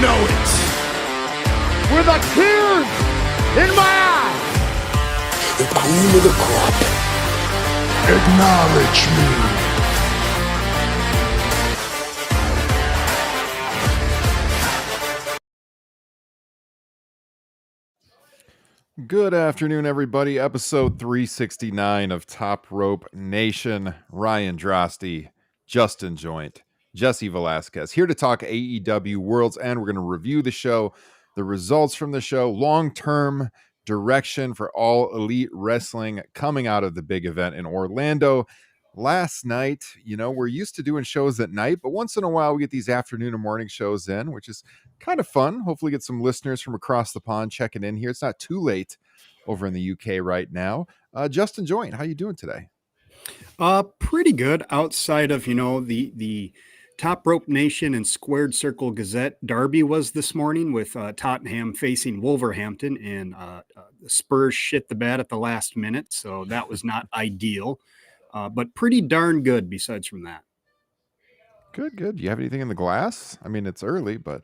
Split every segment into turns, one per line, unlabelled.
know it.
With a tear in my eye.
The cream of the crop.
Acknowledge me.
Good afternoon, everybody. Episode 369 of Top Rope Nation. Ryan Drosty, Justin Joint, Jesse Velasquez here to talk AEW Worlds End. We're going to review the show, the results from the show, long-term direction for All Elite Wrestling coming out of the big event in Orlando last night. You know, we're used to doing shows at night, but once in a while we get these afternoon and morning shows in, which is kind of fun. Hopefully get some listeners from across the pond checking in here. It's not too late over in the UK right now. Justin Joint, how you doing today?
Pretty good outside of, the Top Rope Nation and Squared Circle Gazette derby was this morning with Tottenham facing Wolverhampton, and the Spurs shit the bed at the last minute. So that was not ideal, but pretty darn good besides from that.
Good. Do you have anything in the glass? I mean, it's early, but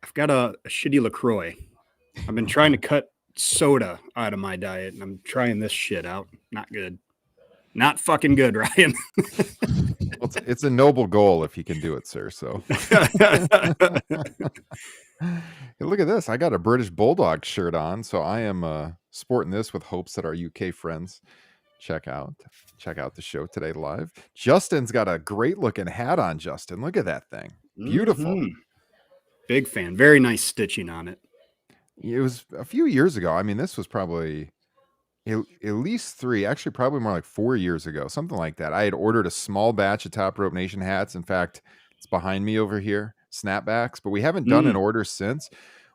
I've got a shitty LaCroix. I've been trying to cut soda out of my diet, and I'm trying this shit out. Not good. Not fucking good, Ryan.
well, it's a noble goal if you can do it, sir. So hey, look at this. I got a British Bulldog shirt on, so I am sporting this with hopes that our UK friends check out the show today live. Justin's got a great looking hat on. Justin, look at that thing. Beautiful.
Mm-hmm. Big fan. Very nice stitching on it.
It was a few years ago. I mean, this was probably at least 3, actually probably more like 4 years ago, something like that. I had ordered a small batch of Top Rope Nation hats. In fact, it's behind me over here, snapbacks, but we haven't done an order since.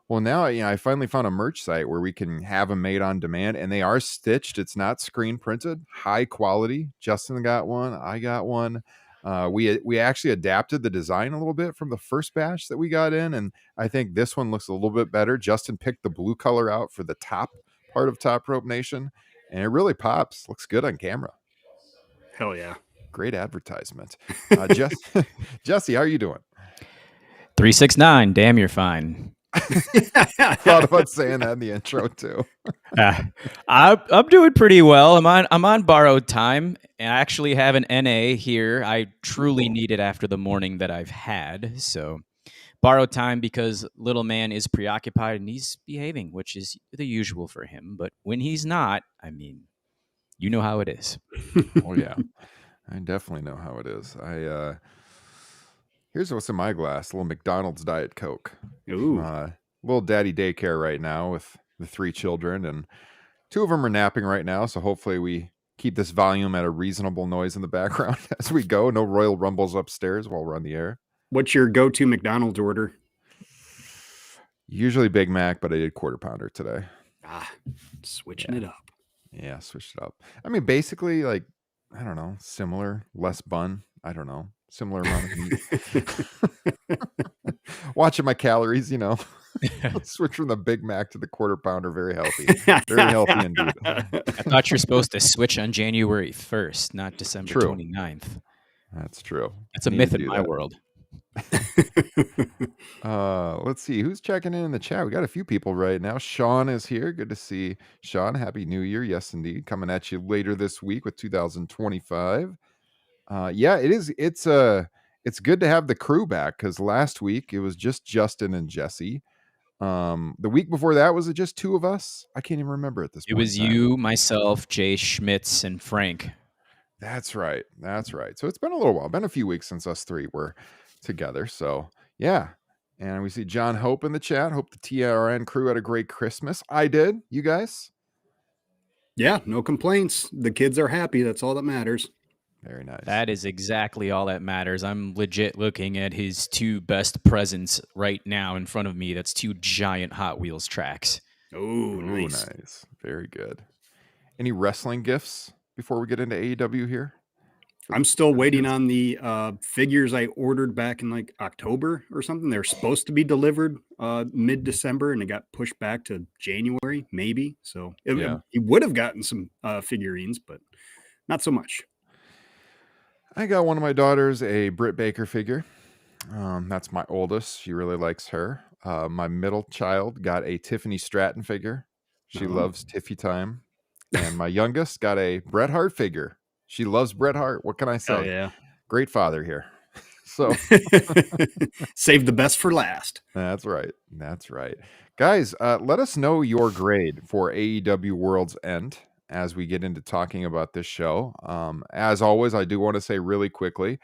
Well, now, I finally found a merch site where we can have them made on demand, and they are stitched. It's not screen printed, high quality. Justin got one. I got one. We actually adapted the design a little bit from the first batch that we got in, and I think this one looks a little bit better. Justin picked the blue color out for the top part of Top Rope Nation, and it really pops. Looks good on camera.
Hell yeah.
Great advertisement. Jesse, how are you doing?
369. Damn, you're fine.
Thought about saying that in the intro too.
I'm doing pretty well. I'm on borrowed time, and I actually have an NA here. I truly need it after the morning that I've had. So borrowed time because little man is preoccupied and he's behaving, which is the usual for him. But when he's not, I mean, you know how it is.
Oh yeah, I definitely know how it is. Here's what's in my glass: a little McDonald's Diet Coke.
Ooh.
Little daddy daycare right now with the 3 children, and 2 of them are napping right now. So hopefully we keep this volume at a reasonable noise in the background as we go. No Royal Rumbles upstairs while we're on the air.
What's your go-to McDonald's order?
Usually Big Mac, but I did quarter pounder today.
Switching it up.
Yeah, switched it up. I mean, basically, like, I don't know, similar, less bun. I don't know, similar amount of meat. Watching my calories, switch from the Big Mac to the quarter pounder. Very healthy. Very healthy indeed.
I thought you're supposed to switch on January 1st, not December 29th.
That's true.
That's a myth in my world.
Let's see who's checking in the chat. We got a few people right now. Sean is here. Good to see Sean. Happy New Year. Yes, indeed. Coming at you later this week with 2025. Yeah, it is. It's good to have the crew back because last week it was just Justin and Jesse. The week before that, was it just 2 of us? I can't even remember at this point.
It was you, myself, Jay Schmitz, and Frank.
That's right. So it's been a little while. Been a few weeks since us 3 were together. So yeah. And we see John Hope in the chat. Hope the TRN crew had a great Christmas. I did. You guys?
Yeah, no complaints. The kids are happy. That's all that matters.
Very nice.
That is exactly all that matters. I'm legit looking at his 2 best presents right now in front of me. That's 2 giant Hot Wheels tracks.
Oh, nice.
Nice. Very good. Any wrestling gifts before we get into AEW here?
I'm still waiting on the figures I ordered back in like October or something. They're supposed to be delivered mid-December, and it got pushed back to January, maybe. So he would have gotten some figurines, but not so much.
I got one of my daughters a Britt Baker figure. That's my oldest. She really likes her. My middle child got a Tiffany Stratton figure. She
Oh.
loves Tiffy time. And my youngest got a Bret Hart figure. She loves Bret Hart. What can I say?
Oh, yeah.
Great father here. So
Save the best for last.
that's right. That's right. Guys, let us know your grade for AEW Worlds End as we get into talking about this show. As always, I do want to say really quickly,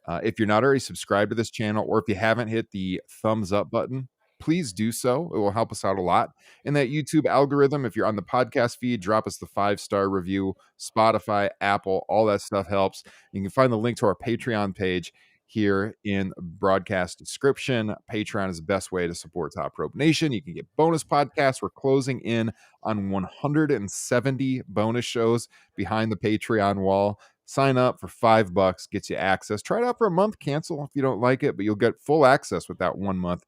if you're not already subscribed to this channel, or if you haven't hit the thumbs up button, please do so. It will help us out a lot in that YouTube algorithm. If you're on the podcast feed, drop us the 5-star review. Spotify, Apple, all that stuff helps. You can find the link to our Patreon page here in broadcast description. Patreon is the best way to support Top Rope Nation. You can get bonus podcasts. We're closing in on 170 bonus shows behind the Patreon wall. Sign up for $5, gets you access. Try it out for a month, cancel if you don't like it, but you'll get full access with that 1 month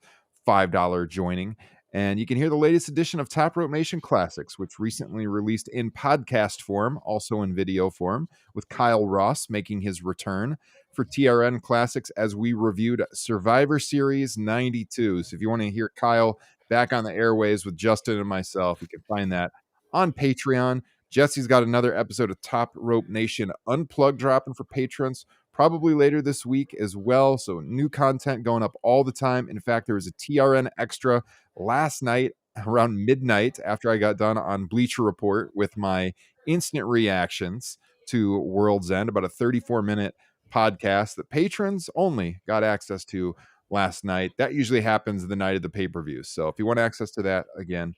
$5 joining. And you can hear the latest edition of Top Rope Nation Classics, which recently released in podcast form, also in video form, with Kyle Ross making his return for TRN Classics as we reviewed Survivor Series 92. So if you want to hear Kyle back on the airways with Justin and myself, you can find that on Patreon. Jesse's got another episode of Top Rope Nation Unplugged dropping for patrons probably later this week as well. So new content going up all the time. In fact, there was a TRN extra last night around midnight after I got done on Bleacher Report with my instant reactions to World's End, about a 34-minute podcast that patrons only got access to last night. That usually happens the night of the pay-per-view. So if you want access to that, again,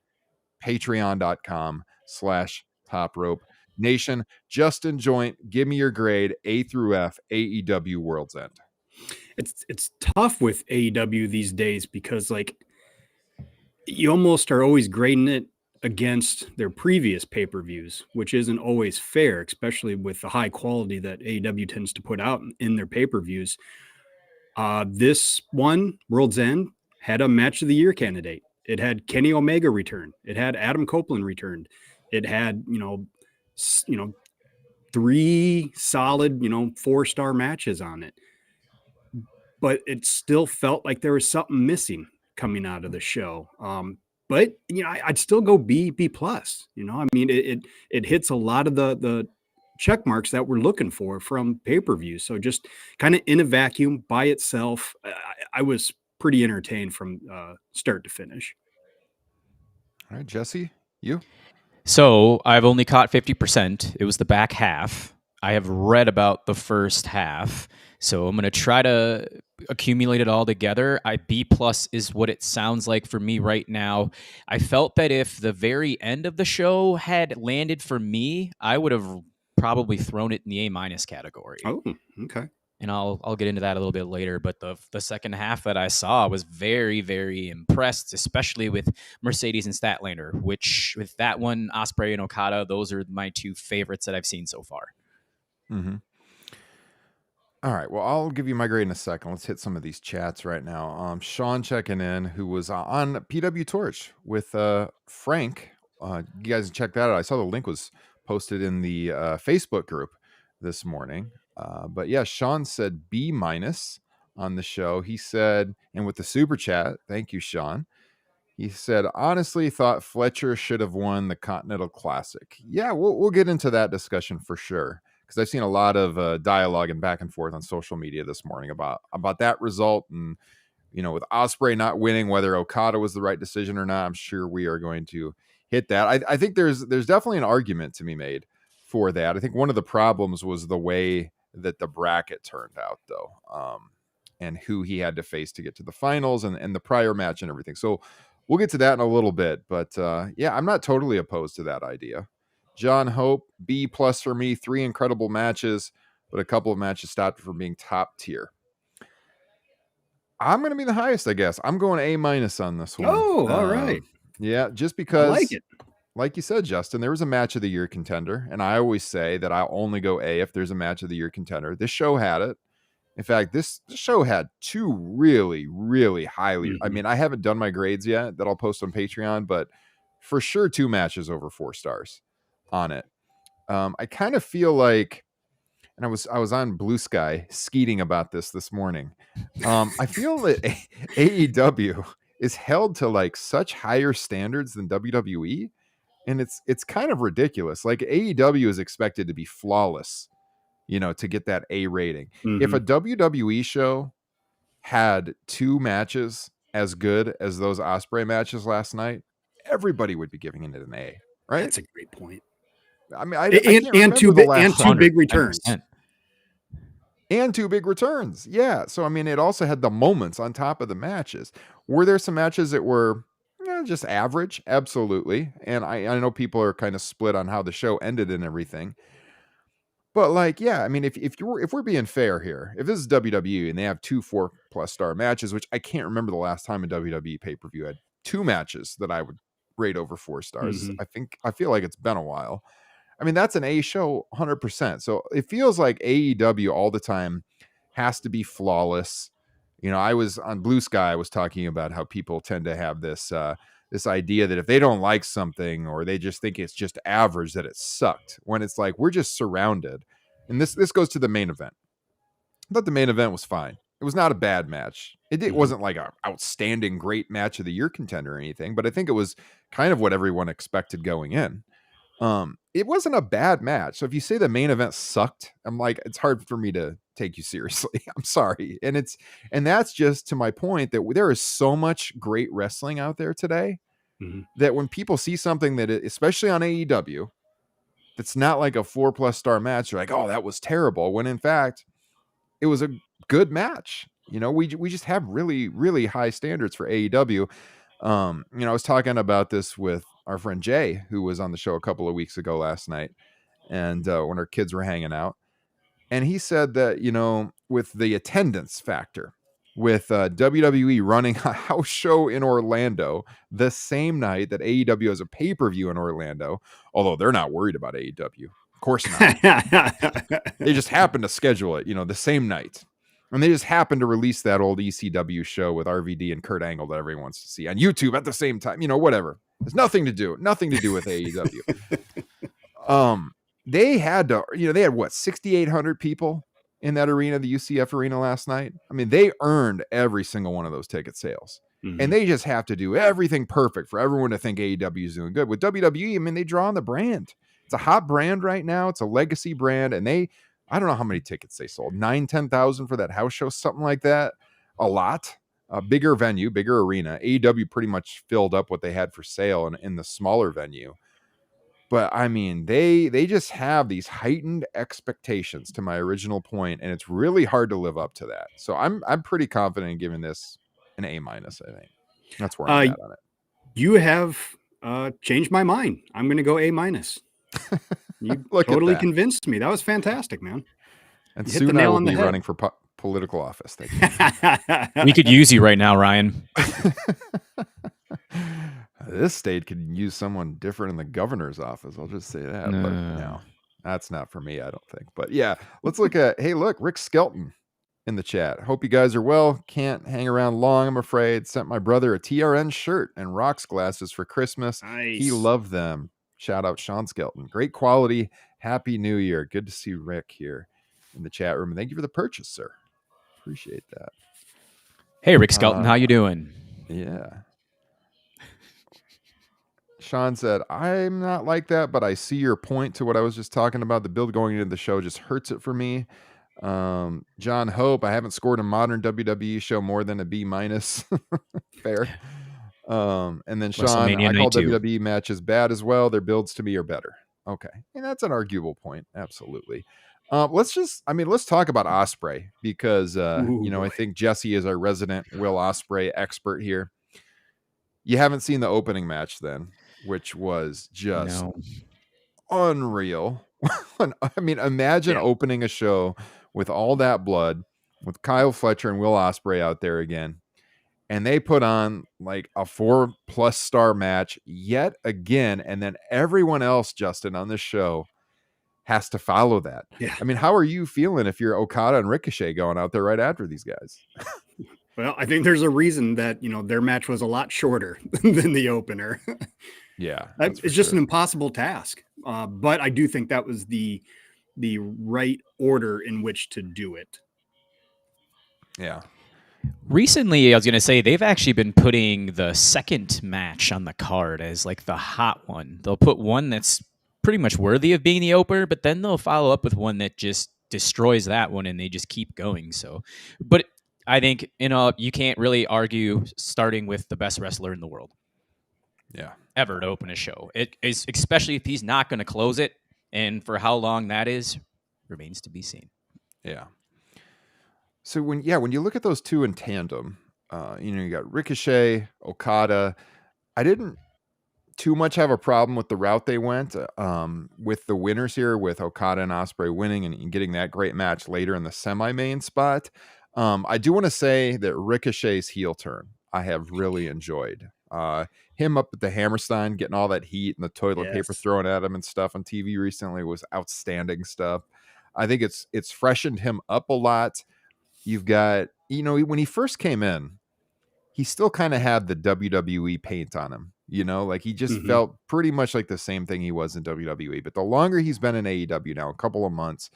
patreon.com/Top Rope Nation. Justin Joint, give me your grade, A through F, AEW World's End.
It's tough with AEW these days because like you almost are always grading it against their previous pay-per-views, which isn't always fair, especially with the high quality that AEW tends to put out in their pay-per-views. This one, World's End, had a match of the year candidate. It had Kenny Omega return. It had Adam Copeland returned. It had, 3 solid, 4-star matches on it. But it still felt like there was something missing coming out of the show. But I'd still go B plus. I mean, it hits a lot of the check marks that we're looking for from pay-per-view. So just kind of in a vacuum by itself, I was pretty entertained from start to finish.
All right, Jesse, you?
So I've only caught 50%. It was the back half. I have read about the first half. So I'm going to try to accumulate it all together. B plus is what it sounds like for me right now. I felt that if the very end of the show had landed for me, I would have probably thrown it in the A minus category.
Oh, okay.
And I'll get into that a little bit later. But the second half that I saw was very, very impressed, especially with Mercedes and Statlander, which with that one, Ospreay and Okada, those are my 2 favorites that I've seen so far.
Mm-hmm. All right. Well, I'll give you my grade in a second. Let's hit some of these chats right now. Sean checking in, who was on PW Torch with Frank. You guys check that out. I saw the link was posted in the Facebook group this morning. But yeah, Sean said B minus on the show. He said, and with the super chat, thank you, Sean. He said, honestly, thought Fletcher should have won the Continental Classic. Yeah, we'll get into that discussion for sure, because I've seen a lot of dialogue and back and forth on social media this morning about that result. And, with Ospreay not winning, whether Okada was the right decision or not, I'm sure we are going to hit that. I think there's definitely an argument to be made for that. I think one of the problems was the way that the bracket turned out, though, and who he had to face to get to the finals and the prior match and everything. So we'll get to that in a little bit. But yeah, I'm not totally opposed to that idea. John Hope, B plus for me, 3 incredible matches, but a couple of matches stopped from being top tier. I'm going to be the highest, I guess. I'm going A minus on this one.
Oh, all right.
Yeah, just because,
I like it.
Like you said, Justin, there was a match of the year contender, and I always say that I'll only go A if there's a match of the year contender. This show had it. In fact, this show had 2 really, really highly. I mean, I haven't done my grades yet that I'll post on Patreon, but for sure 2 matches over 4 stars on it. I kind of feel like and I was on Blue Sky skeeting about this morning. I feel that AEW is held to like such higher standards than WWE, and it's kind of ridiculous. Like AEW is expected to be flawless, to get that A rating. If a WWE show had 2 matches as good as those Ospreay matches last night, everybody would be giving it an A, right?
That's a great point.
I mean, I can't remember the last
two big returns.
100%.
And 2 big returns. Yeah. So, I mean, it also had the moments on top of the matches. Were there some matches that were just average? Absolutely. And I know people are kind of split on how the show ended and everything. But like, yeah, I mean, if we're being fair here, if this is WWE and they have 2 4+ star matches, which I can't remember the last time a WWE pay-per-view had 2 matches that I would rate over 4 stars. I feel like it's been a while. I mean, that's an A show 100%. So it feels like AEW all the time has to be flawless. I was on Blue Sky, I was talking about how people tend to have this idea that if they don't like something or they just think it's just average, that it sucked, when it's like we're just surrounded. And this goes to the main event. I thought the main event was fine. It was not a bad match. It wasn't like an outstanding great match of the year contender or anything, but I think it was kind of what everyone expected going in. It wasn't a bad match. So if you say the main event sucked, I'm like, it's hard for me to take you seriously. I'm sorry. And that's just to my point that there is so much great wrestling out there today that when people see something that, especially on AEW, that's not like a 4+ star match, they're like, oh, that was terrible. When in fact, it was a good match. We just have really, really high standards for AEW. I was talking about this with our friend Jay, who was on the show a couple of weeks ago last night, and when our kids were hanging out, and he said that, with the attendance factor, with WWE running a house show in Orlando the same night that AEW has a pay-per-view in Orlando, although they're not worried about AEW, of course not. They just happened to schedule it, the same night. And they just happened to release that old ECW show with RVD and Kurt Angle that everyone wants to see on YouTube at the same time, whatever. There's nothing to do with AEW. They had to, they had what, 6,800 people in that arena, the UCF arena last night. I mean, they earned every single one of those ticket sales. And they just have to do everything perfect for everyone to think AEW is doing good. With WWE, I mean, they draw on the brand. It's a hot brand right now. It's a legacy brand. And I don't know how many tickets they sold. 10,000 for that house show, something like that. A lot. A bigger venue, bigger arena. AEW pretty much filled up what they had for sale in the smaller venue. But I mean, they just have these heightened expectations, to my original point, and it's really hard to live up to that. So I'm pretty confident in giving this an A-. I think that's where I'm at on it.
You have changed my mind. I'm going to go A-. You totally convinced me. That was fantastic, man.
And soon I will be running for political office.
We could use you right now, Ryan.
This state could use someone different in the governor's office. I'll just say that. No. But no, that's not for me, I don't think. But yeah, let's look at, hey, look, Rick Skelton in the chat. Hope you guys are well. Can't hang around long, I'm afraid. Sent my brother a TRN shirt and rocks glasses for Christmas.
Nice.
He loved them. Shout out Sean Skelton. Great quality. Happy New Year. Good to see Rick here in the chat room. And thank you for the purchase, sir. Appreciate that.
Hey, Rick Skelton, how you doing?
Yeah. Sean said, I'm not like that, but I see your point to what I was just talking about. The build going into the show just hurts it for me. John Hope, I haven't scored a modern WWE show more than a B-. Fair. And then Sean, I call WWE matches bad as well. Their builds to me are better. Okay. And that's an arguable point. Absolutely. Let's talk about Ospreay because, I think Jesse is our resident Will Ospreay expert here. You haven't seen the opening match then, which was just unreal. I mean, imagine opening a show with all that blood, with Kyle Fletcher and Will Ospreay out there again. And they put on like a 4+ star match yet again. And then everyone else, Justin, on this show has to follow that.
Yeah.
I mean, how are you feeling if you're Okada and Ricochet going out there right after these guys?
Well, I think there's a reason that, their match was a lot shorter than the opener.
Yeah.
It's just an impossible task. But I do think that was the the right order in which to do it.
Yeah.
Recently, I was going to say they've actually been putting the second match on the card as like the hot one. They'll put one that's pretty much worthy of being the opener, but then they'll follow up with one that just destroys that one and they just keep going. So, but I think, you can't really argue starting with the best wrestler in the world.
Yeah.
Ever to open a show. It is, especially if he's not going to close it, and for how long that is remains to be seen.
Yeah. So when you look at those two in tandem, you got Ricochet, Okada. I didn't too much have a problem with the route they went with the winners here, with Okada and Ospreay winning and getting that great match later in the semi-main spot. I do want to say that Ricochet's heel turn I have really enjoyed. Him up at the Hammerstein, getting all that heat and the toilet paper thrown at him and stuff on TV recently was outstanding stuff. I think it's freshened him up a lot. You've got, when he first came in, he still kind of had the WWE paint on him, like he just felt pretty much like the same thing he was in WWE. But the longer he's been in AEW now, a couple of months,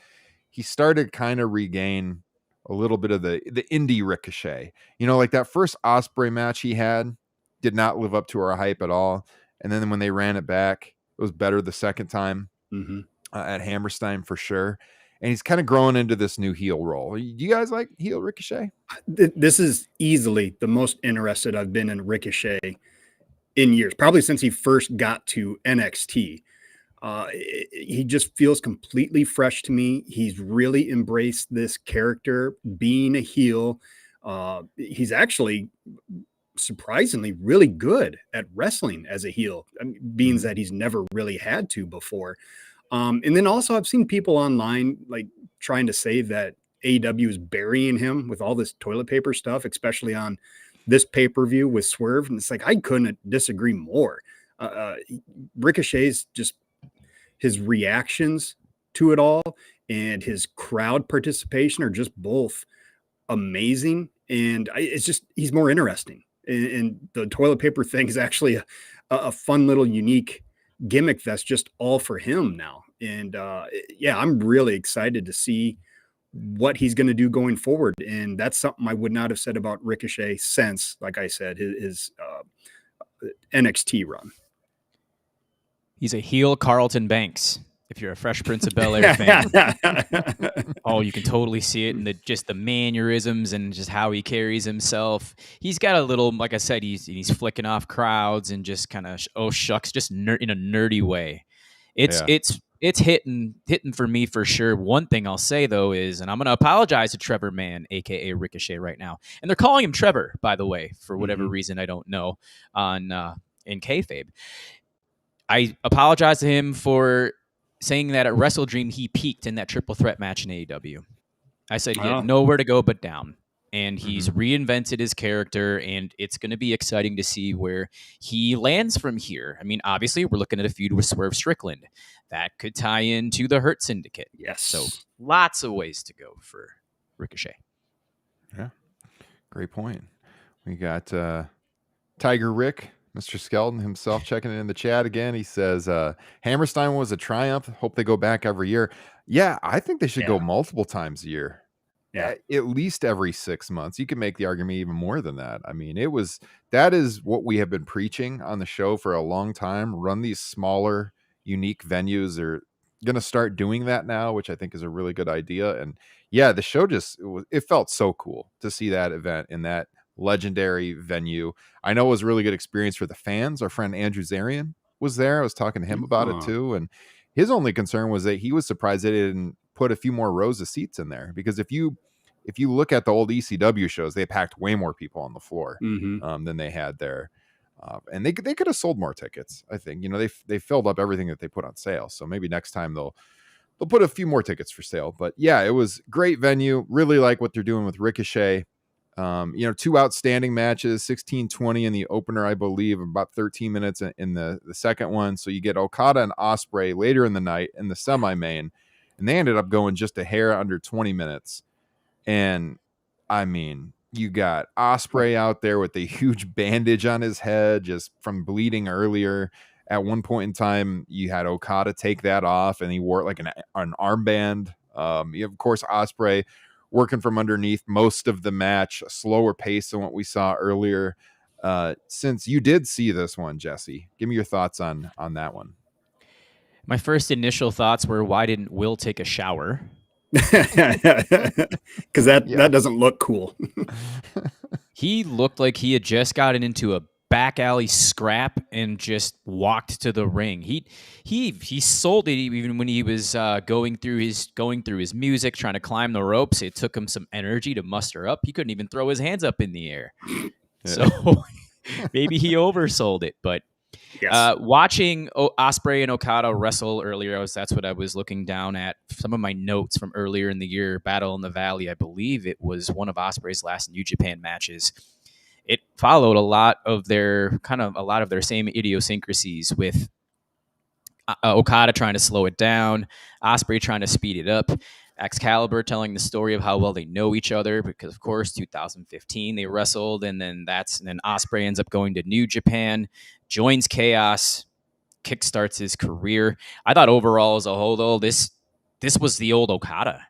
he started kind of regain a little bit of the indie Ricochet. Like that first Ospreay match he had did not live up to our hype at all. And then when they ran it back, it was better the second time at Hammerstein for sure. And he's kind of growing into this new heel role. Do you guys like heel Ricochet?
This is easily the most interested I've been in Ricochet in years, probably since he first got to NXT. He just feels completely fresh to me. He's really embraced this character, being a heel. He's actually surprisingly really good at wrestling as a heel, being that he's never really had to before. And then also I've seen people online like trying to say that AEW is burying him with all this toilet paper stuff, especially on this pay-per-view with Swerve. And it's like, I couldn't disagree more. Ricochet's just his reactions to it all and his crowd participation are just both amazing. And it's just, he's more interesting. And the toilet paper thing is actually a fun little unique gimmick that's just all for him now. And I'm really excited to see what he's going to do going forward. And that's something I would not have said about Ricochet since, like I said, his NXT run.
He's a heel Carlton Banks. If you're a Fresh Prince of Bel-Air fan, you can totally see it in the mannerisms and just how he carries himself. He's got a little, like I said, he's flicking off crowds and just kind of shucks, just in a nerdy way. It's hitting for me for sure. One thing I'll say though is, and I'm going to apologize to Trevor Mann, aka Ricochet, right now, and they're calling him Trevor, by the way, for whatever reason I don't know, in kayfabe. I apologize to him for saying that at Wrestle Dream he peaked in that triple threat match in AEW. I said he had nowhere to go but down. And he's reinvented his character, and it's going to be exciting to see where he lands from here. I mean, obviously, we're looking at a feud with Swerve Strickland. That could tie into the Hurt Syndicate.
Yes.
So lots of ways to go for Ricochet.
Yeah, great point. We got Tiger Rick, Mr. Skelton himself, checking in the chat again. He says, Hammerstein was a triumph. Hope they go back every year. Yeah, I think they should go multiple times a year. Yeah. At least every 6 months. You can make the argument even more than that. I mean, that is what we have been preaching on the show for a long time. Run these smaller, unique venues. They're going to start doing that now, which I think is a really good idea. And yeah, the show it felt so cool to see that event in that legendary venue. I know it was a really good experience for the fans. Our friend Andrew Zarian was there. I was talking to him about it too. And his only concern was that he was surprised they didn't put a few more rows of seats in there, because if you look at the old ECW shows, they packed way more people on the floor than they had there. And they could have sold more tickets. I think, they filled up everything that they put on sale. So maybe next time they'll put a few more tickets for sale. But yeah, it was great venue. Really like what they're doing with Ricochet. Two outstanding matches, 16-20 in the opener, I believe, about 13 minutes in the second one. So you get Okada and Ospreay later in the night in the semi-main, and they ended up going just a hair under 20 minutes. And I mean, you got Ospreay out there with a huge bandage on his head just from bleeding earlier. At one point in time, you had Okada take that off, and he wore it like an armband. You have, of course, Ospreay working from underneath most of the match, a slower pace than what we saw earlier. Since you did see this one, Jesse, give me your thoughts on that one.
My first initial thoughts were, why didn't Will take a shower?
Because that doesn't look cool.
He looked like he had just gotten into a back alley scrap and just walked to the ring. He sold it even when he was going through his music, trying to climb the ropes. It took him some energy to muster up. He couldn't even throw his hands up in the air. So maybe he oversold it. But
Yes.
Watching Ospreay and Okada wrestle earlier, that's what I was looking down at. Some of my notes from earlier in the year, Battle in the Valley, I believe it was one of Ospreay's last New Japan matches. It followed a lot of their same idiosyncrasies, with Okada trying to slow it down, Ospreay trying to speed it up, Excalibur telling the story of how well they know each other, because of course 2015 they wrestled, and then Ospreay ends up going to New Japan, joins Chaos, kickstarts his career. I thought overall as a whole, though, this was the old Okada.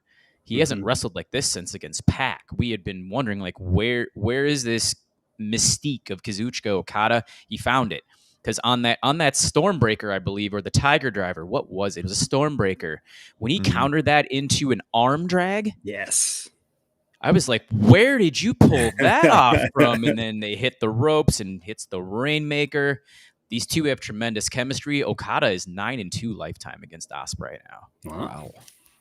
He hasn't wrestled like this since against Pac. We had been wondering, like, where is this mystique of Kazuchika Okada? He found it. Because on that Stormbreaker, I believe, or the Tiger Driver, what was it? It was a Stormbreaker. When he countered that into an arm drag,
yes,
I was like, where did you pull that off from? And then they hit the ropes and hits the Rainmaker. These two have tremendous chemistry. Okada is 9-2 lifetime against Ospreay now.
Wow.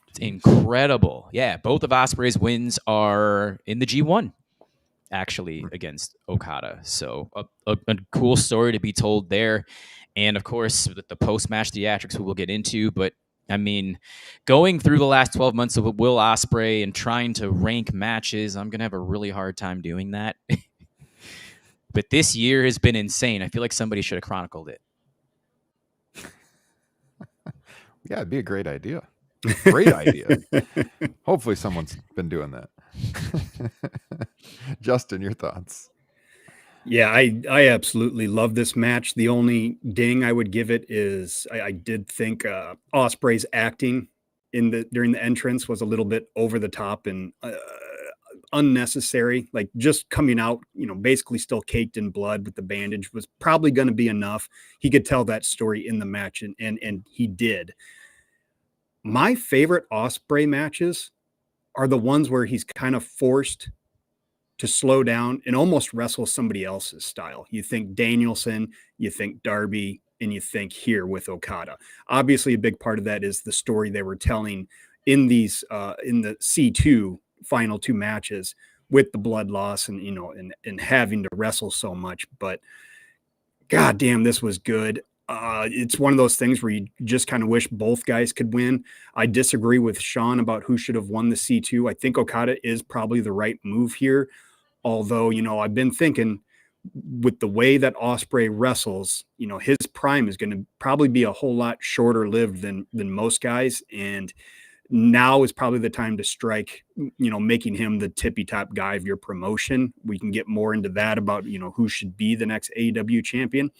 It's incredible. Yeah, both of Ospreay's wins are in the G1. Actually, against Okada. So a cool story to be told there. And of course, the post-match theatrics we will get into. But I mean, going through the last 12 months of Will Ospreay and trying to rank matches, I'm going to have a really hard time doing that. But this year has been insane. I feel like somebody should have chronicled it.
Yeah, it'd be a great idea. Great idea. Hopefully someone's been doing that. Justin, your thoughts?
Yeah, I absolutely love this match. The only ding I would give it is I did think Ospreay's acting during the entrance was a little bit over the top and unnecessary. Like, just coming out, basically still caked in blood with the bandage was probably going to be enough. He could tell that story in the match, and he did. My favorite Ospreay matches are the ones where he's kind of forced to slow down and almost wrestle somebody else's style. You think Danielson, you think Darby, and you think here with Okada. Obviously, a big part of that is the story they were telling in these in the C2 final two matches with the blood loss and and having to wrestle so much. But God damn, this was good. It's one of those things where you just kind of wish both guys could win. I disagree with Sean about who should have won the C2. I think Okada is probably the right move here. Although, I've been thinking with the way that Ospreay wrestles, his prime is going to probably be a whole lot shorter lived than most guys. And now is probably the time to strike, making him the tippy top guy of your promotion. We can get more into that about, who should be the next AEW champion.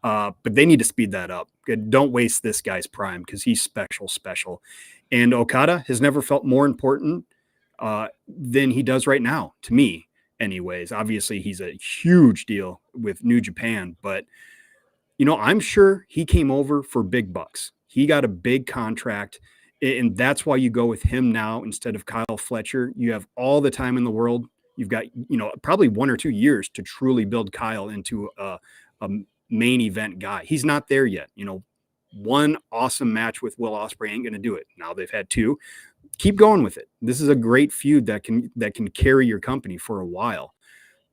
But they need to speed that up. Don't waste this guy's prime because he's special. And Okada has never felt more important than he does right now, to me anyways. Obviously, he's a huge deal with New Japan, but, I'm sure he came over for big bucks. He got a big contract, and that's why you go with him now instead of Kyle Fletcher. You have all the time in the world. You've got, probably 1 or 2 years to truly build Kyle into a main event guy. He's not there yet. One awesome match with Will Ospreay ain't going to do it. Now they've had 2. Keep going with it. This is a great feud that can carry your company for a while.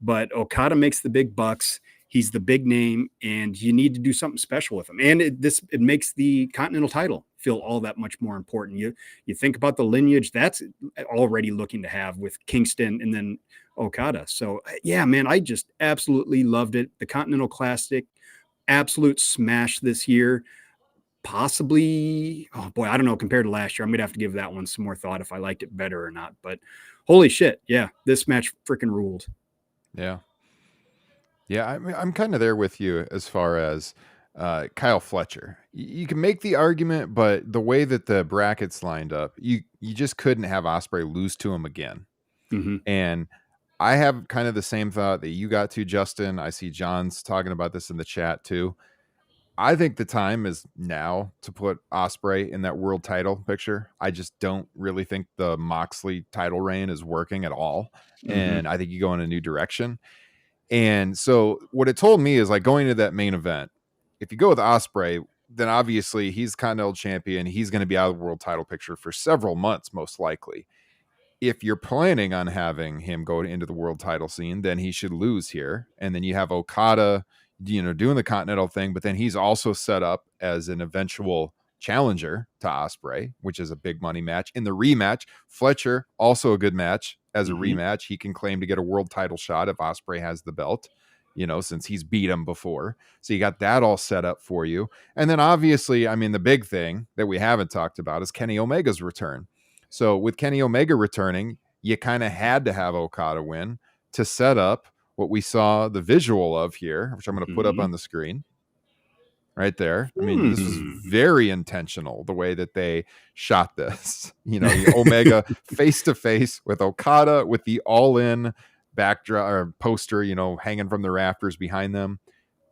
But Okada makes the big bucks. He's the big name, and you need to do something special with him. And it makes the Continental title feel all that much more important. You think about the lineage that's already looking to have with Kingston and then Okada. So yeah, man, I just absolutely loved it. The Continental Classic, absolute smash this year. Possibly, oh boy, I don't know, compared to last year, I'm gonna have to give that one some more thought if I liked it better or not. But holy shit, yeah, this match freaking ruled.
Yeah, I mean, I'm kind of there with you as far as Kyle Fletcher. You can make the argument, but the way that the brackets lined up, you just couldn't have Ospreay lose to him again.
Mm-hmm.
And I have kind of the same thought that you got to, Justin. I see John's talking about this in the chat too. I think the time is now to put Ospreay in that world title picture. I just don't really think the Moxley title reign is working at all. And I think you go in a new direction. And so what it told me is like going to that main event, if you go with Ospreay, then obviously he's Continental Champion. He's going to be out of the world title picture for several months, most likely. If you're planning on having him go into the world title scene, then he should lose here. And then you have Okada, doing the Continental thing, but then he's also set up as an eventual challenger to Ospreay, which is a big money match. In the rematch, Fletcher, also a good match as a rematch. He can claim to get a world title shot if Ospreay has the belt, since he's beat him before. So you got that all set up for you. And then obviously, I mean, the big thing that we haven't talked about is Kenny Omega's return. So with Kenny Omega returning, you kind of had to have Okada win to set up what we saw the visual of here, which I'm going to put up on the screen right there. I mean, this was very intentional, the way that they shot this. Omega face to face with Okada with the all-in backdrop or poster, hanging from the rafters behind them.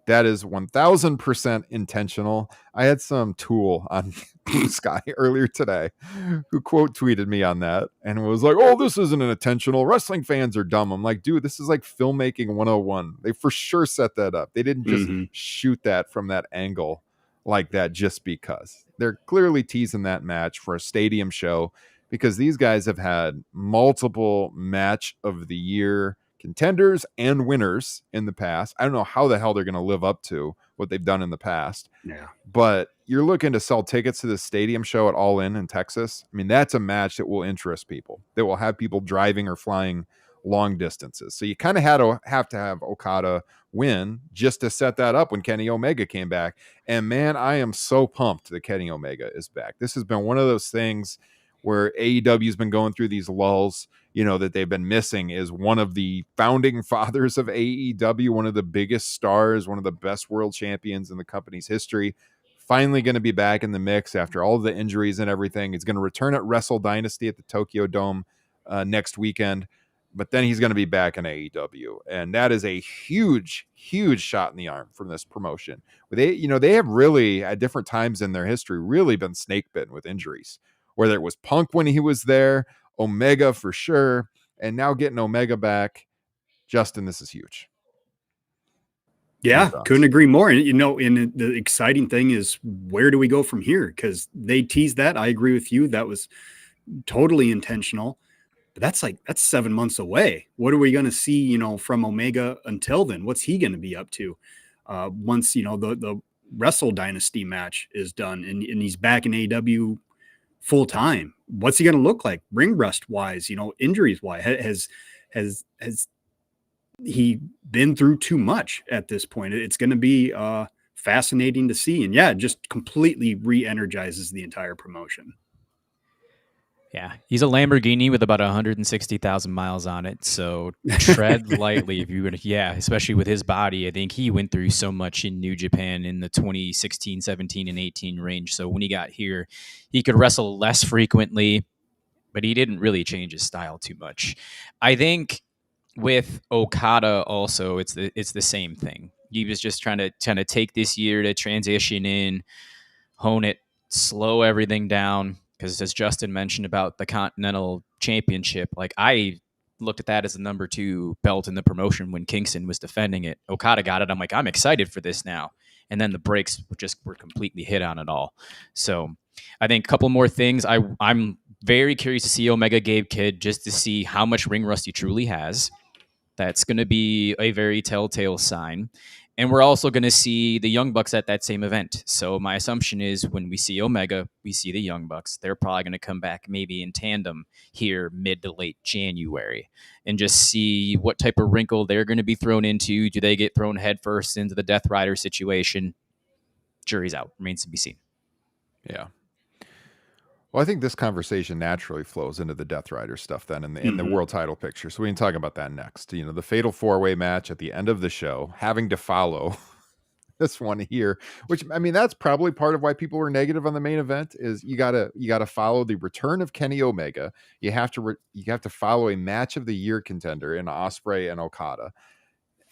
That is 1000% intentional. I had some tool on Blue Sky earlier today who quote tweeted me on that and was like, "Oh, this isn't an intentional. Wrestling fans are dumb." I'm like, dude, this is like filmmaking 101. They for sure set that up. They didn't just shoot that from that angle like that just because. They're clearly teasing that match for a stadium show because these guys have had multiple match of the year contenders and winners in the past. I don't know how the hell they're going to live up to what they've done in the past.
Yeah.
But you're looking to sell tickets to the stadium show at All In Texas. I mean, that's a match that will interest people, that will have people driving or flying long distances. So you kind of have to have Okada win just to set that up when Kenny Omega came back. And man, I am so pumped that Kenny Omega is back. This has been one of those things where AEW has been going through these lulls, that they've been missing, is one of the founding fathers of AEW, one of the biggest stars, one of the best world champions in the company's history, finally going to be back in the mix after all of the injuries and everything. He's going to return at Wrestle Dynasty at the Tokyo Dome next weekend, but then he's going to be back in AEW. And that is a huge, huge shot in the arm from this promotion. They have really, at different times in their history, really been snake bitten with injuries, whether it was Punk when he was there, Omega for sure, and now getting Omega back. Justin, this is huge.
Yeah, couldn't agree more. And the exciting thing is, where do we go from here? Because they teased that. I agree with you. That was totally intentional. But that's 7 months away. What are we going to see, from Omega until then? What's he going to be up to once, the Wrestle Dynasty match is done and he's back in AEW full time? What's he going to look like ring rust wise, injuries wise? Has he been through too much at this point? It's going to be fascinating to see. And it just completely re-energizes the entire promotion.
Yeah, he's a Lamborghini with about 160,000 miles on it. So tread lightly if you're going to, especially with his body. I think he went through so much in New Japan in the 2016, 17, and 18 range. So when he got here, he could wrestle less frequently, but he didn't really change his style too much. I think with Okada also, it's the same thing. He was just trying to take this year to transition in, hone it, slow everything down. Because as Justin mentioned about the Continental Championship, like I looked at that as the number 2 belt in the promotion when Kingston was defending it. Okada got it. I'm like, I'm excited for this now. And then the brakes just were completely hit on it all. So I think a couple more things. I'm very curious to see Omega Gabe Kidd just to see how much ring rust he truly has. That's going to be a very telltale sign. And we're also going to see the Young Bucks at that same event. So my assumption is when we see Omega, we see the Young Bucks. They're probably going to come back maybe in tandem here mid to late January and just see what type of wrinkle they're going to be thrown into. Do they get thrown headfirst into the Death Rider situation? Jury's out. Remains to be seen.
Yeah. Well, I think this conversation naturally flows into the Death Rider stuff then in the world title picture. So we can talk about that next. The fatal 4-way match at the end of the show, having to follow this one here, which I mean, that's probably part of why people were negative on the main event is you gotta follow the return of Kenny Omega. You have to follow a match of the year contender in Ospreay and Okada.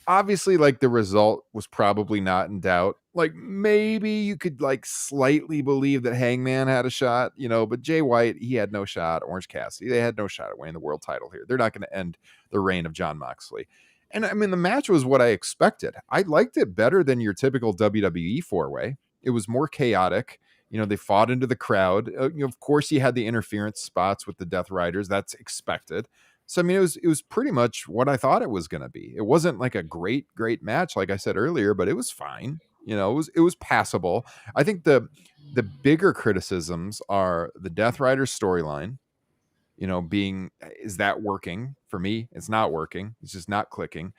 Obviously, like the result was probably not in doubt. Like maybe you could like slightly believe that Hangman had a shot, but Jay White, he had no shot. Orange Cassidy, they had no shot at winning the world title here. They're not going to end the reign of Jon Moxley. And I mean, the match was what I expected. I liked it better than your typical WWE 4-way. It was more chaotic. They fought into the crowd. Of course, you had the interference spots with the Death Riders. That's expected. So I mean, it was pretty much what I thought it was going to be. It wasn't like a great match, like I said earlier, but it was fine. It was passable. I think the bigger criticisms are the Death Riders storyline. Is that working for me? It's not working. It's just not clicking.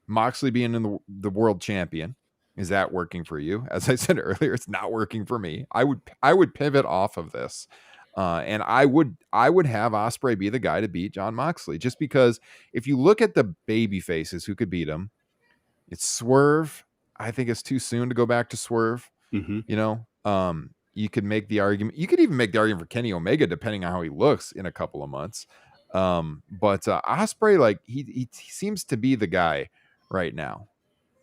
Moxley being in the world champion. Is that working for you? As I said earlier, it's not working for me. I would pivot off of this. And I would have Ospreay be the guy to beat Jon Moxley, just because if you look at the baby faces who could beat him, it's Swerve. I think it's too soon to go back to Swerve.
Mm-hmm.
You could make the argument. You could even make the argument for Kenny Omega, depending on how he looks in a couple of months. But Ospreay, like he seems to be the guy right now.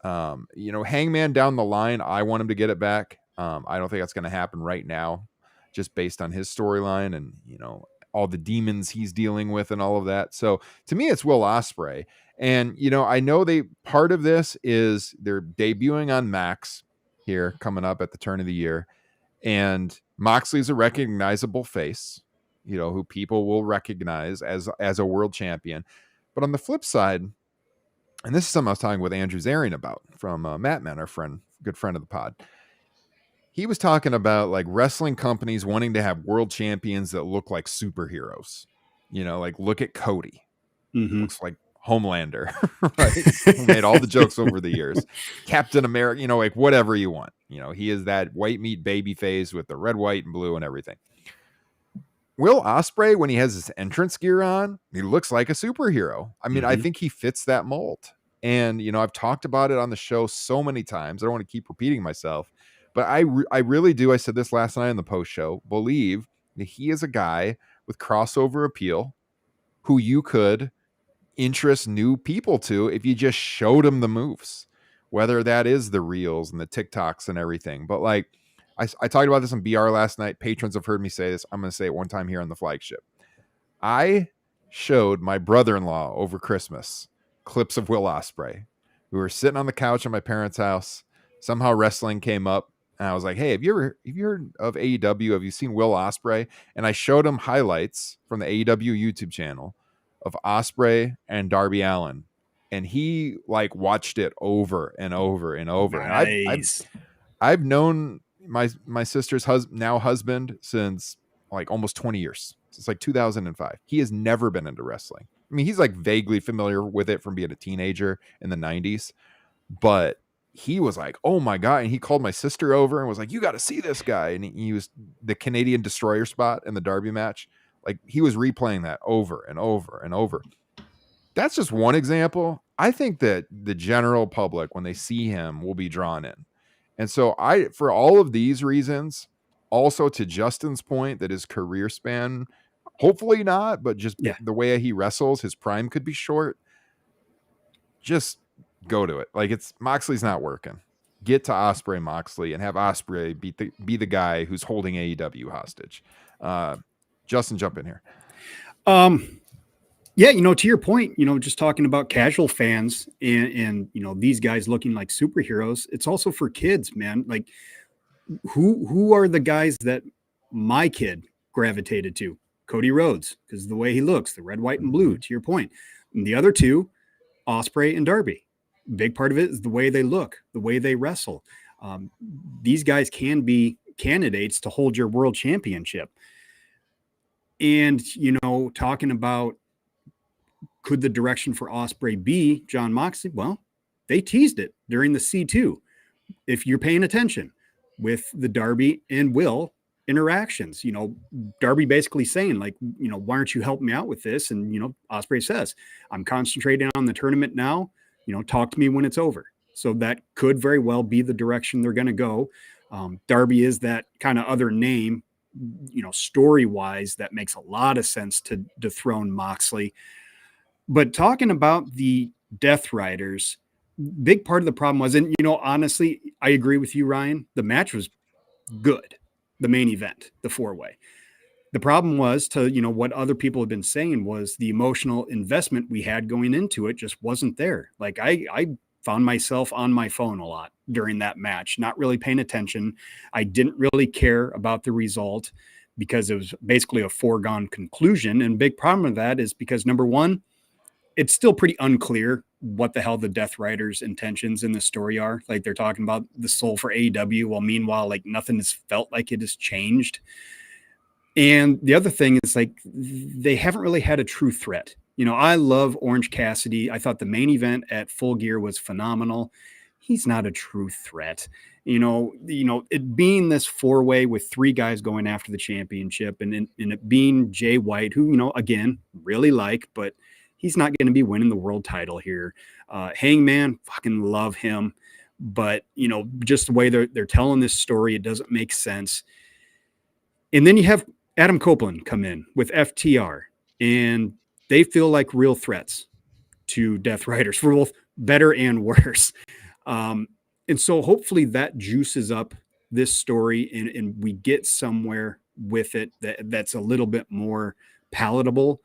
Hangman down the line, I want him to get it back. I don't think that's going to happen right now, just based on his storyline and all the demons he's dealing with and all of that. So to me, it's Will Ospreay. And I know part of this is they're debuting on Max here coming up at the turn of the year, and Moxley's a recognizable face, who people will recognize as a world champion. But on the flip side, and this is something I was talking with Andrew Zarian about from Mattman, our good friend of the pod. He was talking about like wrestling companies wanting to have world champions that look like superheroes. Like look at Cody.
Mm-hmm.
Looks like Homelander, right? Who made all the jokes over the years. Captain America, like whatever you want. He is that white meat baby face with the red, white, and blue and everything. Will Ospreay, when he has his entrance gear on, he looks like a superhero. I mean, I think he fits that mold. And, I've talked about it on the show so many times. I don't want to keep repeating myself, but I really do. I said this last night on the post show, believe that he is a guy with crossover appeal who you could interest new people to if you just showed them the moves, whether that is the reels and the TikToks and everything. But like, I talked about this on BR last night. Patrons have heard me say this. I'm going to say it one time here on the flagship. I showed my brother-in-law over Christmas clips of Will Ospreay. We were sitting on the couch at my parents' house. Somehow wrestling came up, and I was like, "Hey, have you heard of AEW? Have you seen Will Ospreay?" And I showed him highlights from the AEW YouTube channel of Ospreay and Darby Allin, and he like watched it over and over and over.
Nice.
And I've known my sister's husband since like almost 20 years. It's like 2005. He has never been into wrestling. I mean, he's like vaguely familiar with it from being a teenager in the 90s, but he was like, oh my God. And he called my sister over and was like, you got to see this guy. And he was the Canadian Destroyer spot in the Darby match. Like he was replaying that over and over and over. That's just one example. I think that the general public, when they see him, will be drawn in. And so for all of these reasons, also to Justin's point that his career span, hopefully not, but just the way he wrestles, his prime could be short. Just go to it. Like Moxley's not working. Get to Ospreay Moxley and have Ospreay be the guy who's holding AEW hostage. Justin, jump in here.
Yeah, to your point, just talking about casual fans and these guys looking like superheroes, it's also for kids, man. Like who are the guys that my kid gravitated to? Cody Rhodes, because of the way he looks, the red, white, and blue, to your point. And the other two, Ospreay and Darby. Big part of it is the way they look, the way they wrestle. These guys can be candidates to hold your world championship. And, talking about could the direction for Ospreay be Jon Moxley? Well, they teased it during the C2. If you're paying attention with the Darby and Will interactions, Darby basically saying like, why aren't you helping me out with this? And, Ospreay says, I'm concentrating on the tournament now, talk to me when it's over. So that could very well be the direction they're going to go. Darby is that kind of other name, story wise, that makes a lot of sense to dethrone Moxley. But talking about the Death Riders, big part of the problem was, and honestly, I agree with you, Ryan. The match was good. The main event, the 4-way. The problem was, to what other people have been saying, was the emotional investment we had going into it just wasn't there. Like I found myself on my phone a lot during that match, not really paying attention. I didn't really care about the result because it was basically a foregone conclusion. And big problem with that is because, number one, it's still pretty unclear what the hell the Death Riders' intentions in the story are. Like, they're talking about the soul for AEW, while meanwhile, like, nothing has felt like it has changed. And the other thing is, like, they haven't really had a true threat. I love Orange Cassidy. I thought the main event at Full Gear was phenomenal. He's not a true threat. It being this 4-way with 3 guys going after the championship, and it being Jay White, who, again, really like, but he's not going to be winning the world title here. Hangman, fucking love him. But, just the way they're telling this story, it doesn't make sense. And then you have Adam Copeland come in with FTR, and they feel like real threats to Death Riders, for both better and worse. And so hopefully that juices up this story, and we get somewhere with it that's a little bit more palatable.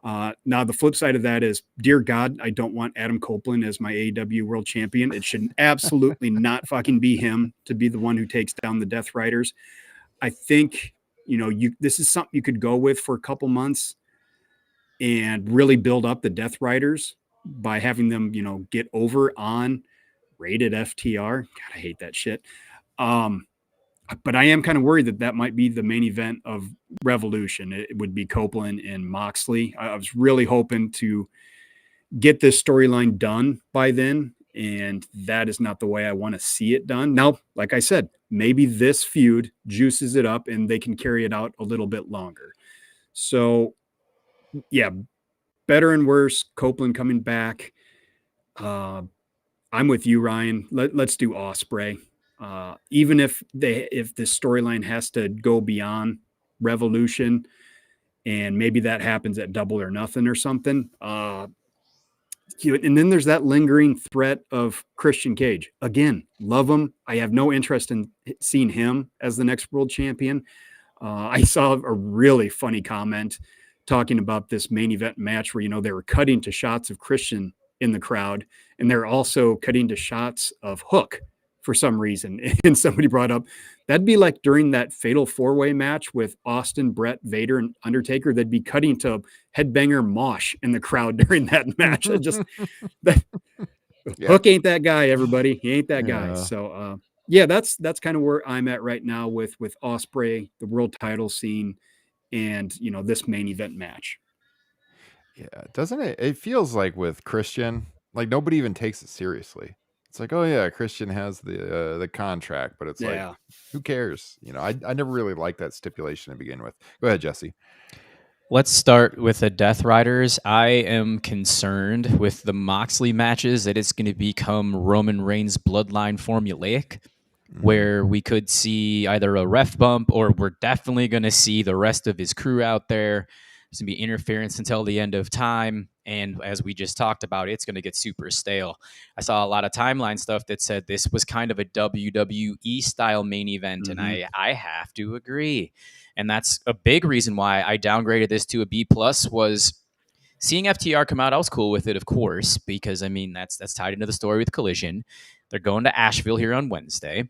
Now, the flip side of that is, dear God, I don't want Adam Copeland as my AEW World Champion. It should absolutely not fucking be him to be the one who takes down the Death Riders. I think, this is something you could go with for a couple months and really build up the Death Riders by having them, get over on rated FTR. God, I hate that shit. But I am kind of worried that might be the main event of Revolution. It would be Copeland and Moxley. I was really hoping to get this storyline done by then, and that is not the way I want to see it done. Now, like I said, maybe this feud juices it up and they can carry it out a little bit longer. So, yeah, better and worse, Copeland coming back. I'm with you, Ryan. Let's do Ospreay. Even if this storyline has to go beyond Revolution, and maybe that happens at Double or Nothing or something. And then there's that lingering threat of Christian Cage. Again, love him. I have no interest in seeing him as the next world champion. I saw a really funny comment talking about this main event match where, they were cutting to shots of Christian in the crowd, and they're also cutting to shots of Hook for some reason. And somebody brought up, that'd be like during that fatal 4-way match with Austin, Brett, Vader, and Undertaker. They'd be cutting to Headbanger Mosh in the crowd during that match. Hook ain't that guy, everybody. He ain't that guy. So, that's kind of where I'm at right now with Ospreay, the world title scene, and, this main event match.
Yeah, doesn't it? It feels like with Christian, like nobody even takes it seriously. It's like, oh yeah, Christian has the contract, but it's like, who cares? I never really liked that stipulation to begin with. Go ahead, Jesse.
Let's start with the Death Riders. I am concerned with the Moxley matches that it's going to become Roman Reigns' bloodline formulaic, where we could see either a ref bump, or we're definitely going to see the rest of his crew out there. There's going to be interference until the end of time. And as we just talked about, it's going to get super stale. I saw a lot of timeline stuff that said this was kind of a WWE style main event. And I have to agree. And that's a big reason why I downgraded this to a B+, was seeing FTR come out. I was cool with it, of course, because that's tied into the story with Collision. They're going to Asheville here on Wednesday.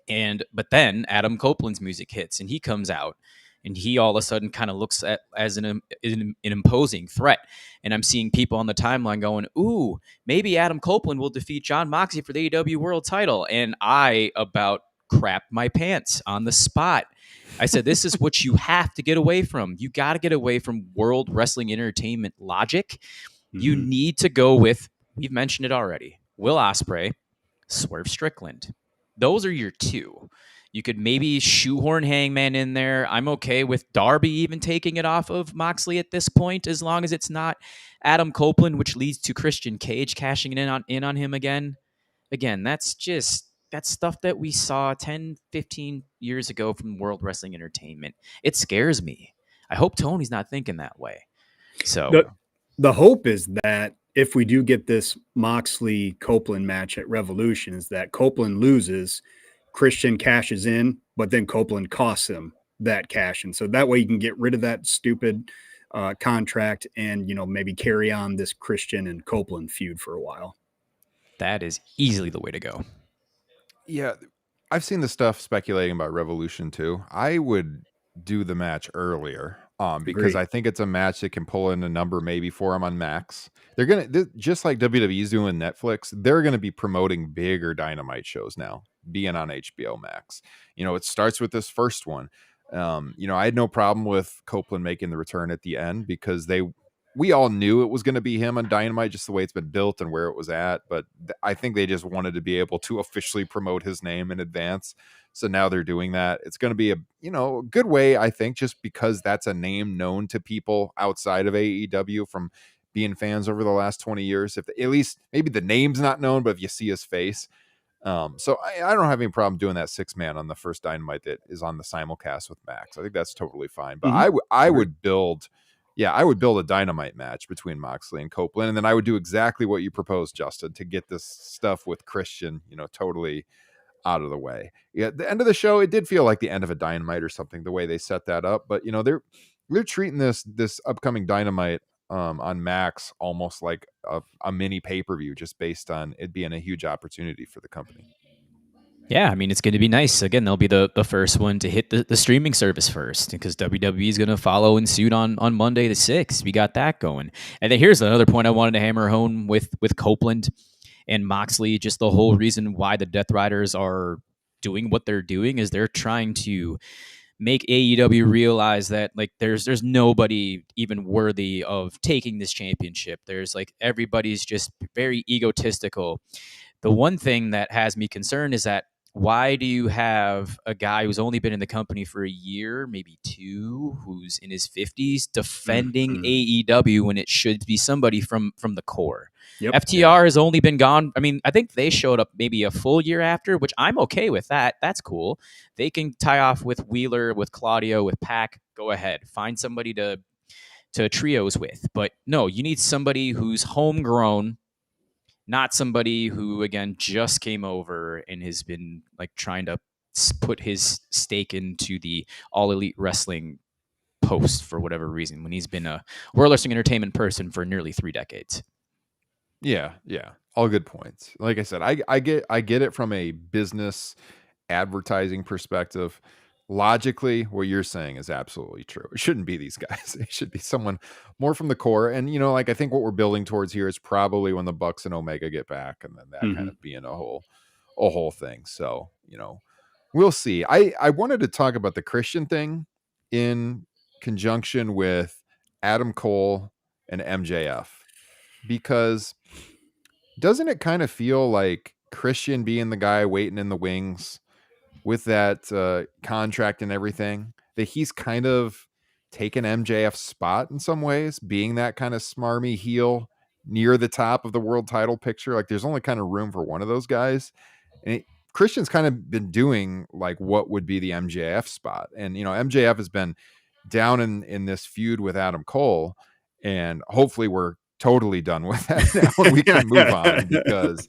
But then Adam Copeland's music hits and he comes out. And he all of a sudden kind of looks at as an imposing threat. And I'm seeing people on the timeline going, ooh, maybe Adam Copeland will defeat Jon Moxley for the AEW World title. And I about crapped my pants on the spot. I said, this is what you have to get away from. You got to get away from World Wrestling Entertainment logic. You need to go with, we've mentioned it already, Will Ospreay, Swerve Strickland. Those are your two. You could maybe shoehorn Hangman in there. I'm okay with Darby even taking it off of Moxley at this point, as long as it's not Adam Copeland, which leads to Christian Cage cashing in on him again. again, that's stuff that we saw 10, 15 years ago from World Wrestling Entertainment. It scares me. I hope Tony's not thinking that way. So,
The hope is that if we do get this Moxley Copeland match at Revolution, is that Copeland loses, Christian cashes in, but then Copeland costs him that cash. And so that way you can get rid of that stupid contract and, maybe carry on this Christian and Copeland feud for a while.
that is easily the way to go.
Yeah, I've seen the stuff speculating about Revolution too. I would do the match earlier, because
Agreed.
I think it's a match that can pull in a number maybe for them on Max. They're gonna just like WWE's doing Netflix. They're gonna be promoting bigger Dynamite shows now, being on HBO Max. It starts with this first one. I had no problem with Copeland making the return at the end because we all knew it was going to be him on Dynamite, just the way it's been built and where it was at. But I think they just wanted to be able to officially promote his name in advance. So now they're doing that. It's going to be a good way, I think, just because that's a name known to people outside of AEW from being fans over the last 20 years. If at least maybe the name's not known, but if you see his face. So I don't have any problem doing that 6-man on the first Dynamite that is on the simulcast with Max. I think that's totally fine. But I would build a Dynamite match between Moxley and Copeland, and then I would do exactly what you proposed, Justin, to get this stuff with Christian, totally out of the way. Yeah, the end of the show, it did feel like the end of a Dynamite or something, the way they set that up. But they're treating this upcoming Dynamite on Max almost like a mini pay-per-view, just based on it being a huge opportunity for the company.
Yeah, I mean, it's going to be nice. Again, they'll be the first one to hit the streaming service first because WWE is going to follow in suit on Monday the 6th. We got that going. And then here's another point I wanted to hammer home with Copeland and Moxley. Just the whole reason why the Death Riders are doing what they're doing is they're trying to make AEW realize that like there's nobody even worthy of taking this championship. There's like everybody's just very egotistical. The one thing that has me concerned is that why do you have a guy who's only been in the company for a year, maybe two, who's in his 50s, defending AEW when it should be somebody from the core?
Yep.
FTR has only been gone. I mean, I think they showed up maybe a full year after, which I'm okay with that. That's cool. They can tie off with Wheeler, with Claudio, with Pac. Go ahead. Find somebody to trios with. But no, you need somebody who's homegrown, not somebody who, again, just came over and has been like trying to put his stake into the All Elite Wrestling post for whatever reason when he's been a World Wrestling Entertainment person for nearly 3 decades.
Yeah. All good points. Like I said, I get it from a business advertising perspective. Logically, what you're saying is absolutely true. It shouldn't be these guys. It should be someone more from the core. And I think what we're building towards here is probably when the Bucks and Omega get back, and then that kind of being a whole thing. So we'll see. I wanted to talk about the Christian thing in conjunction with Adam Cole and MJF, because doesn't it kind of feel like Christian being the guy waiting in the wings with that contract and everything, that he's kind of taken MJF's spot in some ways, being that kind of smarmy heel near the top of the world title picture? Like there's only kind of room for one of those guys. And Christian's kind of been doing like what would be the MJF spot. And, MJF has been down in this feud with Adam Cole, and hopefully we're totally done with that now and we can move on, because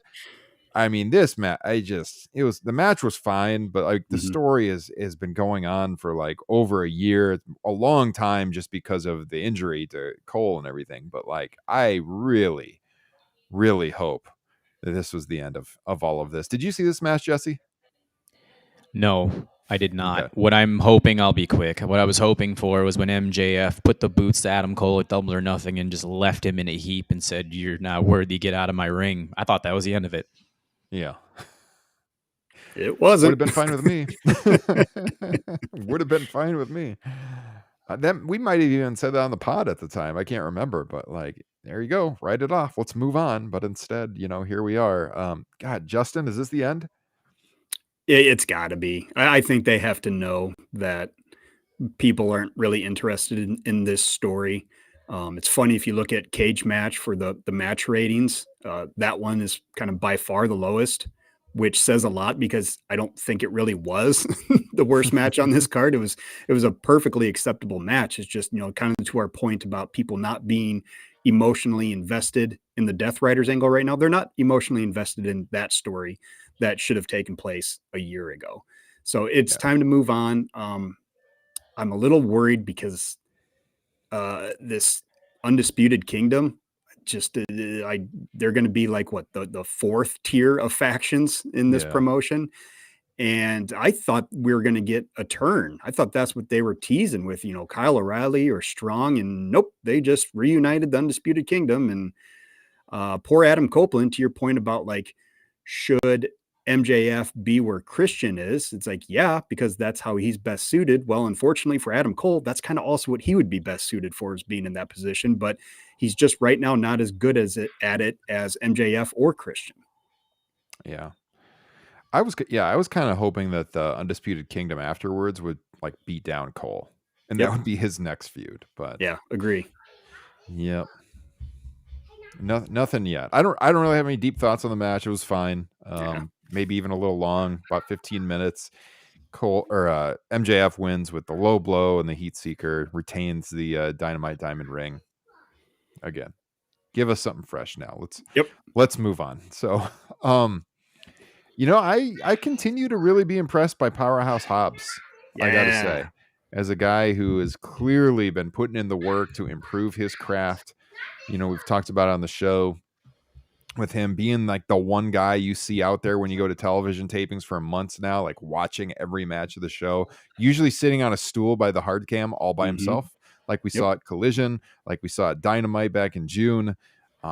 I mean, this match, the match was fine, but like the story has been going on for like over a year, a long time, just because of the injury to Cole and everything. But like, I really, really hope that this was the end of all of this. Did you see this match, Jesse?
No, I did not.
Okay.
What I'm hoping, I'll be quick. What I was hoping for was when MJF put the boots to Adam Cole at Double or Nothing and just left him in a heap and said, "You're not worthy, get out of my ring." I thought that was the end of it.
Yeah.
It wasn't.
Would have been fine with me. Would have been fine with me. Then we might have even said that on the pod at the time. I can't remember, but like, there you go. Write it off. Let's move on. But instead, here we are. God, Justin, is this the end?
It's got to be. I think they have to know that people aren't really interested in this story. It's funny if you look at Cage Match for the match ratings, that one is kind of by far the lowest, which says a lot because I don't think it really was the worst match on this card. It was a perfectly acceptable match. It's just, kind of to our point about people not being emotionally invested in the Death Riders angle right now. They're not emotionally invested in that story that should have taken place a year ago. So it's time to move on. I'm a little worried because this Undisputed Kingdom, just they're going to be like what the fourth tier of factions in this promotion. And I thought we were going to get a turn. I thought that's what they were teasing with, Kyle O'Reilly or Strong. And nope, they just reunited the Undisputed Kingdom. And poor Adam Copeland, to your point about like, should MJF be where Christian is? It's like, yeah, because that's how he's best suited. Well, unfortunately for Adam Cole, that's kind of also what he would be best suited for, is being in that position. But he's just right now not as good at it as MJF or Christian.
Yeah. I was kind of hoping that the Undisputed Kingdom afterwards would like beat down Cole, and that would be his next feud. But
yeah, agree.
Yep. Nothing yet. I don't really have any deep thoughts on the match. It was fine. Maybe even a little long, about 15 minutes. Cole or MJF wins with the low blow, and the Heat Seeker retains the Dynamite Diamond ring. Again, give us something fresh now. Let's move on. So, I continue to really be impressed by Powerhouse Hobbs. I gotta say, as a guy who has clearly been putting in the work to improve his craft. We've talked about it on the show with him being like the one guy you see out there when you go to television tapings for months now, like watching every match of the show, usually sitting on a stool by the hard cam all by himself, like we saw at Collision, like we saw at Dynamite back in June.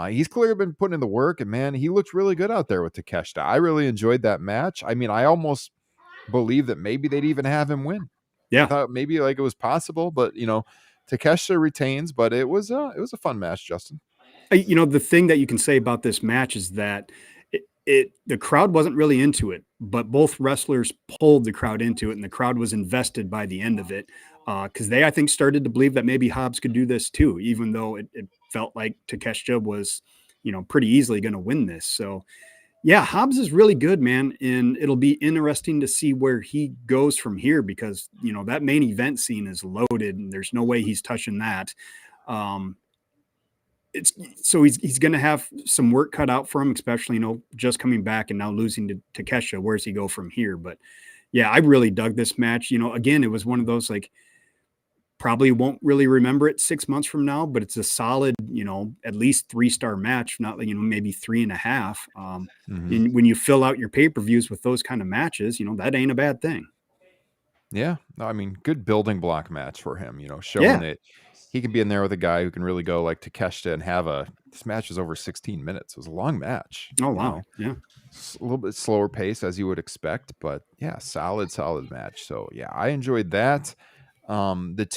He's clearly been putting in the work, and man, he looked really good out there with Takeshita. I really enjoyed that match. I mean, I almost believe that maybe they'd even have him win.
Yeah.
I thought maybe like it was possible, but Takeshita retains, but it was a fun match, Justin.
The thing that you can say about this match is that the crowd wasn't really into it, but both wrestlers pulled the crowd into it, and the crowd was invested by the end of it, because they, I think, started to believe that maybe Hobbs could do this too, even though it felt like Takeshita was, pretty easily going to win this. So, yeah, Hobbs is really good, man, and it'll be interesting to see where he goes from here, because that main event scene is loaded, and there's no way he's touching that. He's going to have some work cut out for him, especially just coming back and now losing to Takeshita. Where does he go from here? But yeah, I really dug this match. Again, it was one of those like, probably won't really remember it 6 months from now, but it's a solid, at least 3-star match, not maybe 3.5. And when you fill out your pay-per-views with those kind of matches, that ain't a bad thing.
Yeah. No, I mean, good building block match for him, showing that he can be in there with a guy who can really go like Takeshita and have this match is over 16 minutes. It was a long match.
Oh, wow. Yeah.
A little bit slower pace as you would expect, but yeah, solid match. So yeah, I enjoyed that. The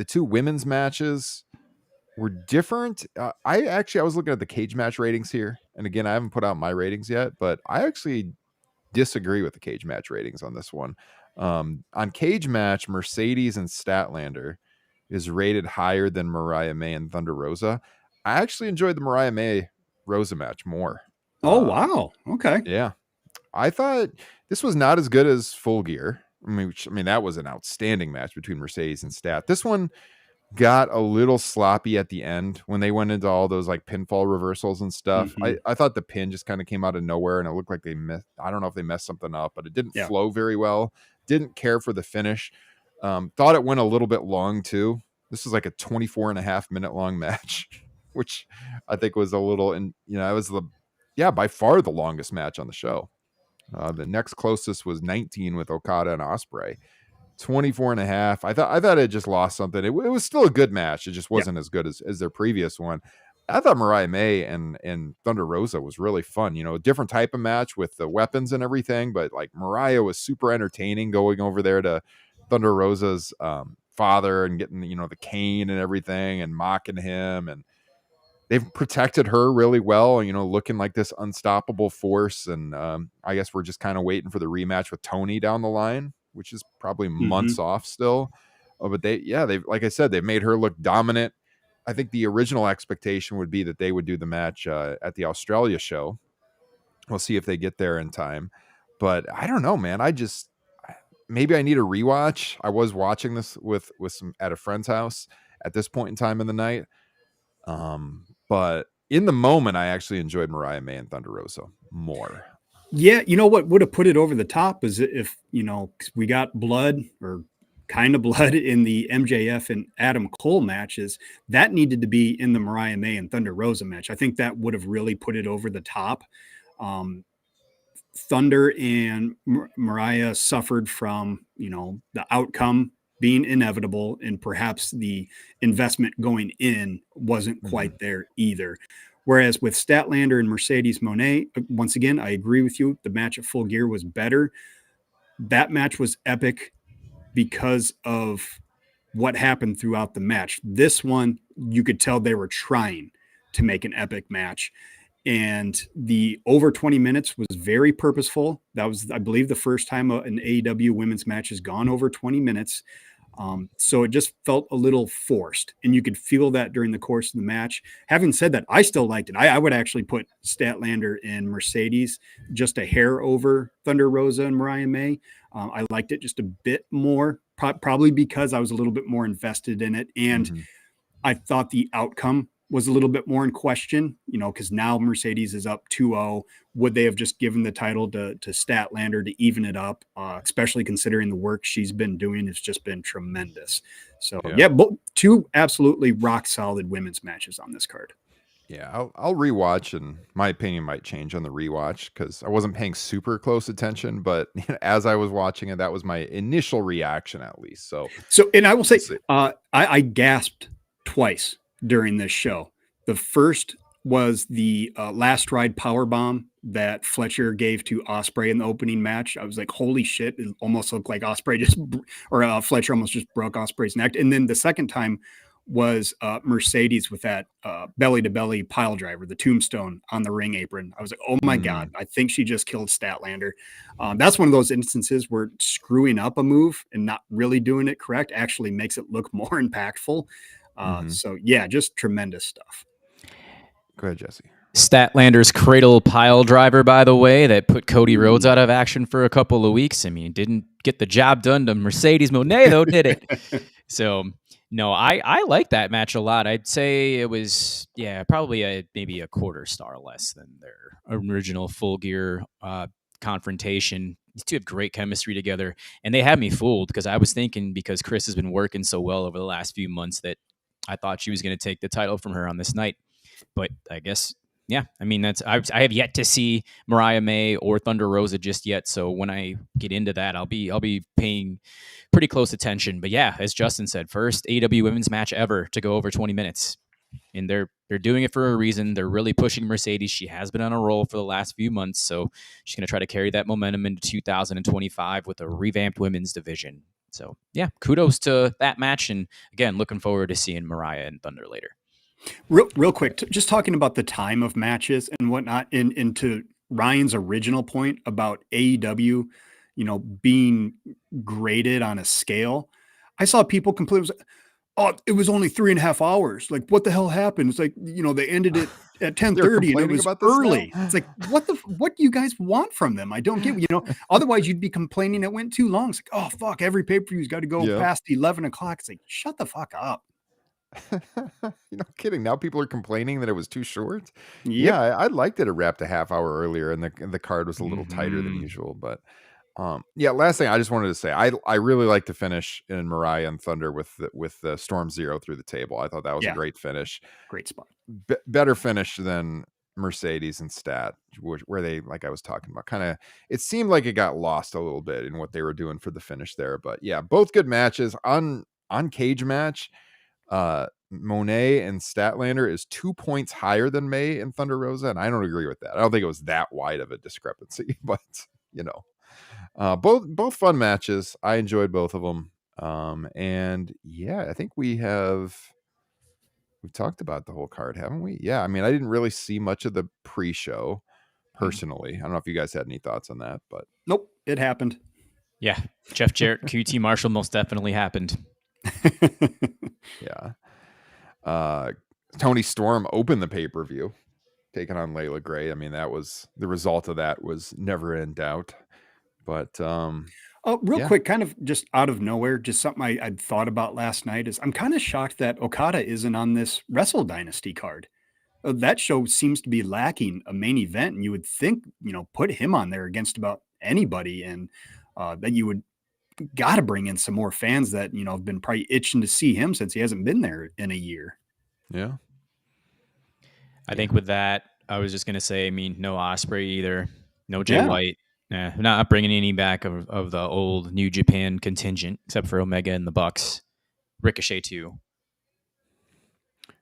two women's matches were different. I was looking at the cage match ratings here, and again, I haven't put out my ratings yet, but I actually disagree with the cage match ratings on this one. On cage match, Mercedes and Statlander is rated higher than Mariah May and Thunder Rosa. I actually enjoyed the Mariah May Rosa match more.
Oh, wow. Okay.
Yeah. I thought this was not as good as Full Gear. I mean, that was an outstanding match between Mercedes and Stat. This one got a little sloppy at the end when they went into all those like pinfall reversals and stuff. I thought the pin just kind of came out of nowhere, and it looked like they missed. I don't know if they messed something up, but it didn't flow very well. Didn't care for the finish. Thought it went a little bit long too. This was like a 24.5-minute long match, which I think was a little, and it was by far the longest match on the show. The next closest was 19 with Okada and Ospreay. 24.5. I thought it just lost something. It was still a good match. It just wasn't as good as their previous one. I thought Mariah May and Thunder Rosa was really fun. A different type of match with the weapons and everything, but like Mariah was super entertaining going over there to Thunder Rosa's father and getting the cane and everything and mocking him, and they've protected her really well, looking like this unstoppable force. And I guess we're just kind of waiting for the rematch with Tony down the line, which is probably months off still. But they've like I said, they've made her look dominant. I think the original expectation would be that they would do the match at the Australia show. We'll see if they get there in time. But I don't know, man. Maybe I need a rewatch. I was watching this with some at a friend's house at this point in time in the night. But in the moment, I actually enjoyed Mariah May and Thunder Rosa more.
Yeah, you know what would have put it over the top is if, 'cause we got blood or kind of blood in the MJF and Adam Cole matches, that needed to be in the Mariah May and Thunder Rosa match. I think that would have really put it over the top. Thunder and Mariah suffered from, the outcome being inevitable, and perhaps the investment going in wasn't quite there either. Whereas with Statlander and Mercedes Moné, once again, I agree with you. The match at Full Gear was better. That match was epic because of what happened throughout the match. This one, you could tell they were trying to make an epic match. And the over 20 minutes was very purposeful. That was, I believe, the first time an AEW women's match has gone over 20 minutes. So it just felt a little forced, and you could feel that during the course of the match. Having said that, I still liked it. I would actually put Statlander and Mercedes just a hair over Thunder Rosa and Mariah May. I liked it just a bit more, probably because I was a little bit more invested in it. And I thought the outcome was a little bit more in question, because now Mercedes is up 2-0. Would they have just given the title to Statlander to even it up, especially considering the work she's been doing has just been tremendous. So, two absolutely rock solid women's matches on this card.
Yeah, I'll rewatch, and my opinion might change on the rewatch because I wasn't paying super close attention, but as I was watching it, that was my initial reaction at least. So
and I will say, I gasped twice during this show. The first was the last ride power bomb that Fletcher gave to Ospreay in the opening match. I was like, holy shit. It almost looked like Fletcher almost just broke Ospreay's neck. And then the second time was Mercedes with that belly to belly pile driver, the tombstone on the ring apron. I was like, oh my God, I think she just killed Statlander. That's one of those instances where screwing up a move and not really doing it correct actually makes it look more impactful. So yeah, just tremendous stuff.
Go ahead, Jesse.
Statlander's cradle pile driver, by the way, that put Cody Rhodes out of action for a couple of weeks. I mean, didn't get the job done to Mercedes Moné, though, did it? So, no, I like that match a lot. I'd say it was, probably maybe a quarter star less than their original Full Gear confrontation. These two have great chemistry together, and they had me fooled because I was thinking, because Chris has been working so well over the last few months, that I thought she was going to take the title from her on this night. But I guess, I mean, I have yet to see Mariah May or Thunder Rosa just yet. So when I get into that, I'll be paying pretty close attention. But yeah, as Justin said, first AEW women's match ever to go over 20 minutes. And they're doing it for a reason. They're really pushing Mercedes. She has been on a roll for the last few months. So she's going to try to carry that momentum into 2025 with a revamped women's division. So yeah, kudos to that match. And again, looking forward to seeing Mariah and Thunder later.
Real quick, just talking about the time of matches and whatnot, into Ryan's original point about AEW, being graded on a scale. I saw people complain, it was only 3.5 hours. Like, what the hell happened? It's like, they ended it at 10:30 and it was early. It's like, what do you guys want from them? I don't get, otherwise you'd be complaining it went too long. It's like, oh fuck, every pay-per-view's got to go past 11 o'clock. It's like, shut the fuck up.
Kidding. Now people are complaining that it was too short. Yeah, I liked it. It wrapped a half hour earlier, and the card was a little tighter than usual. But last thing I just wanted to say, I really like the finish in Mariah and Thunder with the Storm Zero through the table. I thought that was a great finish.
Great spot.
Better finish than Mercedes and Stat, where they, like I was talking about, kind of, it seemed like it got lost a little bit in what they were doing for the finish there. But yeah, both good matches. On Cage Match, Monet and Statlander is 2 points higher than May and Thunder Rosa, and I don't agree with that. I don't think it was that wide of a discrepancy, but both fun matches. I enjoyed both of them, and I think we've talked about the whole card, haven't we? Yeah, I mean, I didn't really see much of the pre-show personally. I don't know if you guys had any thoughts on that, but
nope, it happened.
Yeah, Jeff Jarrett, QT Marshall most definitely happened.
Yeah. Tony Storm opened the pay-per-view, taking on Layla Gray. I mean, that was the result of that was never in doubt. But
Oh, real
yeah.
quick, kind of just out of nowhere, just something I'd thought about last night is I'm kind of shocked that Okada isn't on this Wrestle Dynasty card. That show seems to be lacking a main event, and you would think, put him on there against about anybody, and that you would got to bring in some more fans that have been probably itching to see him since he hasn't been there in a year.
Yeah.
I think with that, I was just going to say, I mean, no Ospreay either. No Jay White. Not bringing any back of the old New Japan contingent, except for Omega and the Bucks. Ricochet too.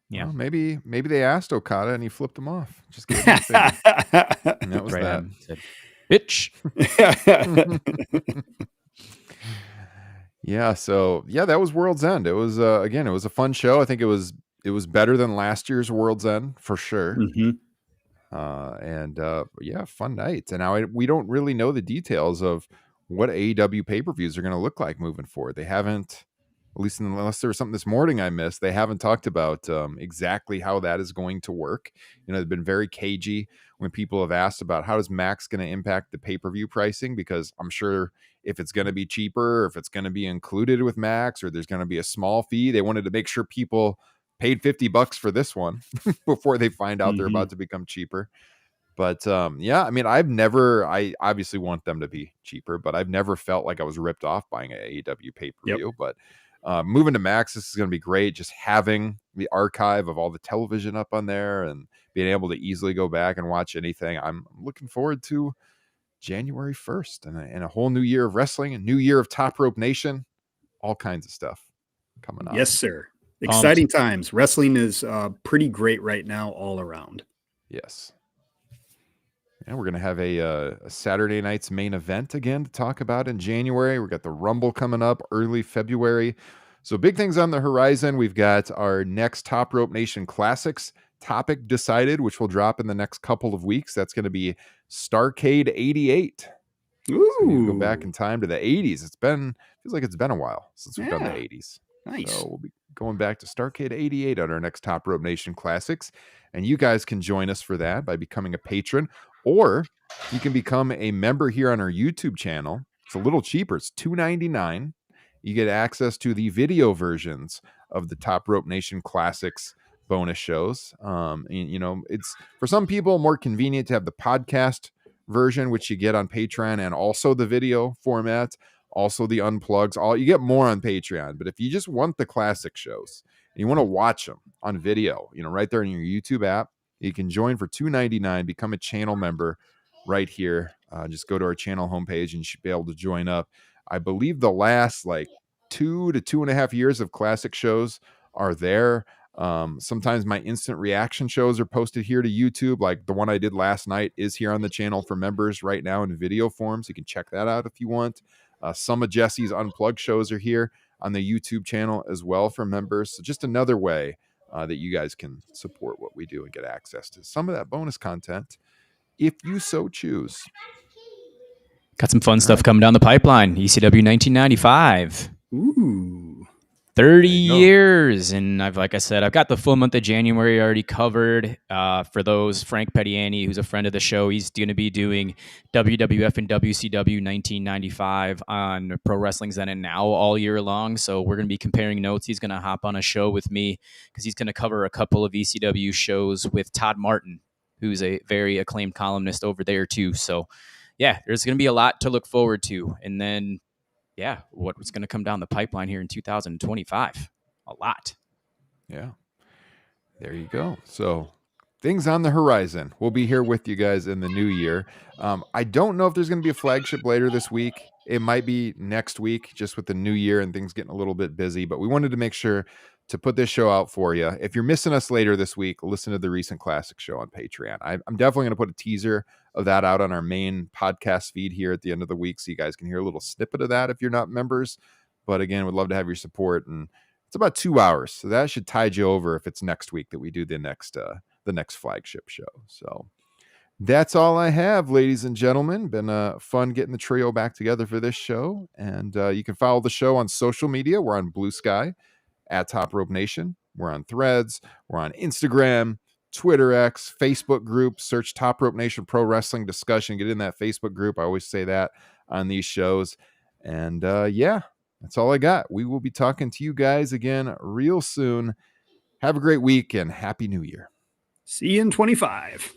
Yeah.
Well, maybe they asked Okada and he flipped them off. Just gave him a finger. And that was
Right
that.
on. Said, bitch.
Yeah. So yeah, that was World's End. It was again, it was a fun show. I think it was better than last year's World's End for sure.
Mm-hmm.
Yeah, fun night. And now we don't really know the details of what AEW pay-per-views are going to look like moving forward. They haven't, at least unless there was something this morning I missed, they haven't talked about exactly how that is going to work. They've been very cagey when people have asked about how is Max going to impact the pay-per-view pricing, because I'm sure if it's going to be cheaper, or if it's going to be included with Max, or there's going to be a small fee, they wanted to make sure people paid $50 for this one before they find out they're about to become cheaper. But yeah, I mean, I obviously want them to be cheaper, but I've never felt like I was ripped off buying an AEW pay-per-view. But moving to Max, this is going to be great. Just having the archive of all the television up on there and being able to easily go back and watch anything. I'm looking forward to January 1st and a whole new year of wrestling, a new year of Top Rope Nation, all kinds of stuff coming up.
Yes, sir. Exciting times. Wrestling is pretty great right now all around.
Yes. And we're going to have a Saturday night's main event again to talk about in January. We've got the Rumble coming up early February. So big things on the horizon. We've got our next Top Rope Nation Classics topic decided, which will drop in the next couple of weeks. That's going to be Starrcade 88.
Ooh.
So we go back in time to the 80s. Feels like it's been a while since we've done the 80s.
Nice.
So we'll be going back to Starrcade 88 on our next Top Rope Nation Classics. And you guys can join us for that by becoming a patron, or you can become a member here on our YouTube channel. It's a little cheaper. It's $2.99. You get access to the video versions of the Top Rope Nation Classics bonus shows. It's for some people more convenient to have the podcast version, which you get on Patreon, and also the video format, also the unplugs. You get more on Patreon. But if you just want the classic shows and you want to watch them on video, right there in your YouTube app, you can join for $2.99, become a channel member right here. Just go to our channel homepage and you should be able to join up. I believe the last 2 to 2.5 years of classic shows are there. Sometimes my instant reaction shows are posted here to YouTube. Like the one I did last night is here on the channel for members right now in video form. So you can check that out if you want. Some of Jesse's unplugged shows are here on the YouTube channel as well for members. So just another way that you guys can support what we do and get access to some of that bonus content if you so choose.
Got some fun stuff coming down the pipeline. ECW 1995.
Ooh.
30 years. And I've got the full month of January already covered. For those, Frank Pettiani, who's a friend of the show, he's going to be doing WWF and WCW 1995 on Pro Wrestling's Then and Now all year long. So we're going to be comparing notes. He's going to hop on a show with me because he's going to cover a couple of ECW shows with Todd Martin, who's a very acclaimed columnist over there too. So yeah, there's going to be a lot to look forward to. And then what's going to come down the pipeline here in 2025? A lot.
Yeah. There you go. So things on the horizon. We'll be here with you guys in the new year. I don't know if there's going to be a flagship later this week. It might be next week, just with the new year and things getting a little bit busy. But we wanted to make sure to put this show out for you. If you're missing us later this week, listen to the recent classic show on Patreon. I'm definitely going to put a teaser of that out on our main podcast feed here at the end of the week, so you guys can hear a little snippet of that if you're not members. But again, we'd love to have your support, and it's about 2 hours, so that should tide you over if it's next week that we do the next flagship show. So that's all I have, ladies and gentlemen. Been fun getting the trio back together for this show, and you can follow the show on social media. We're on Blue Sky at Top Rope Nation. We're on Threads. We're on Instagram, Twitter X, Facebook group. Search Top Rope Nation Pro Wrestling Discussion. Get in that Facebook group. I always say that on these shows. And yeah, that's all I got. We will be talking to you guys again real soon. Have a great week and Happy New Year.
See you in 25.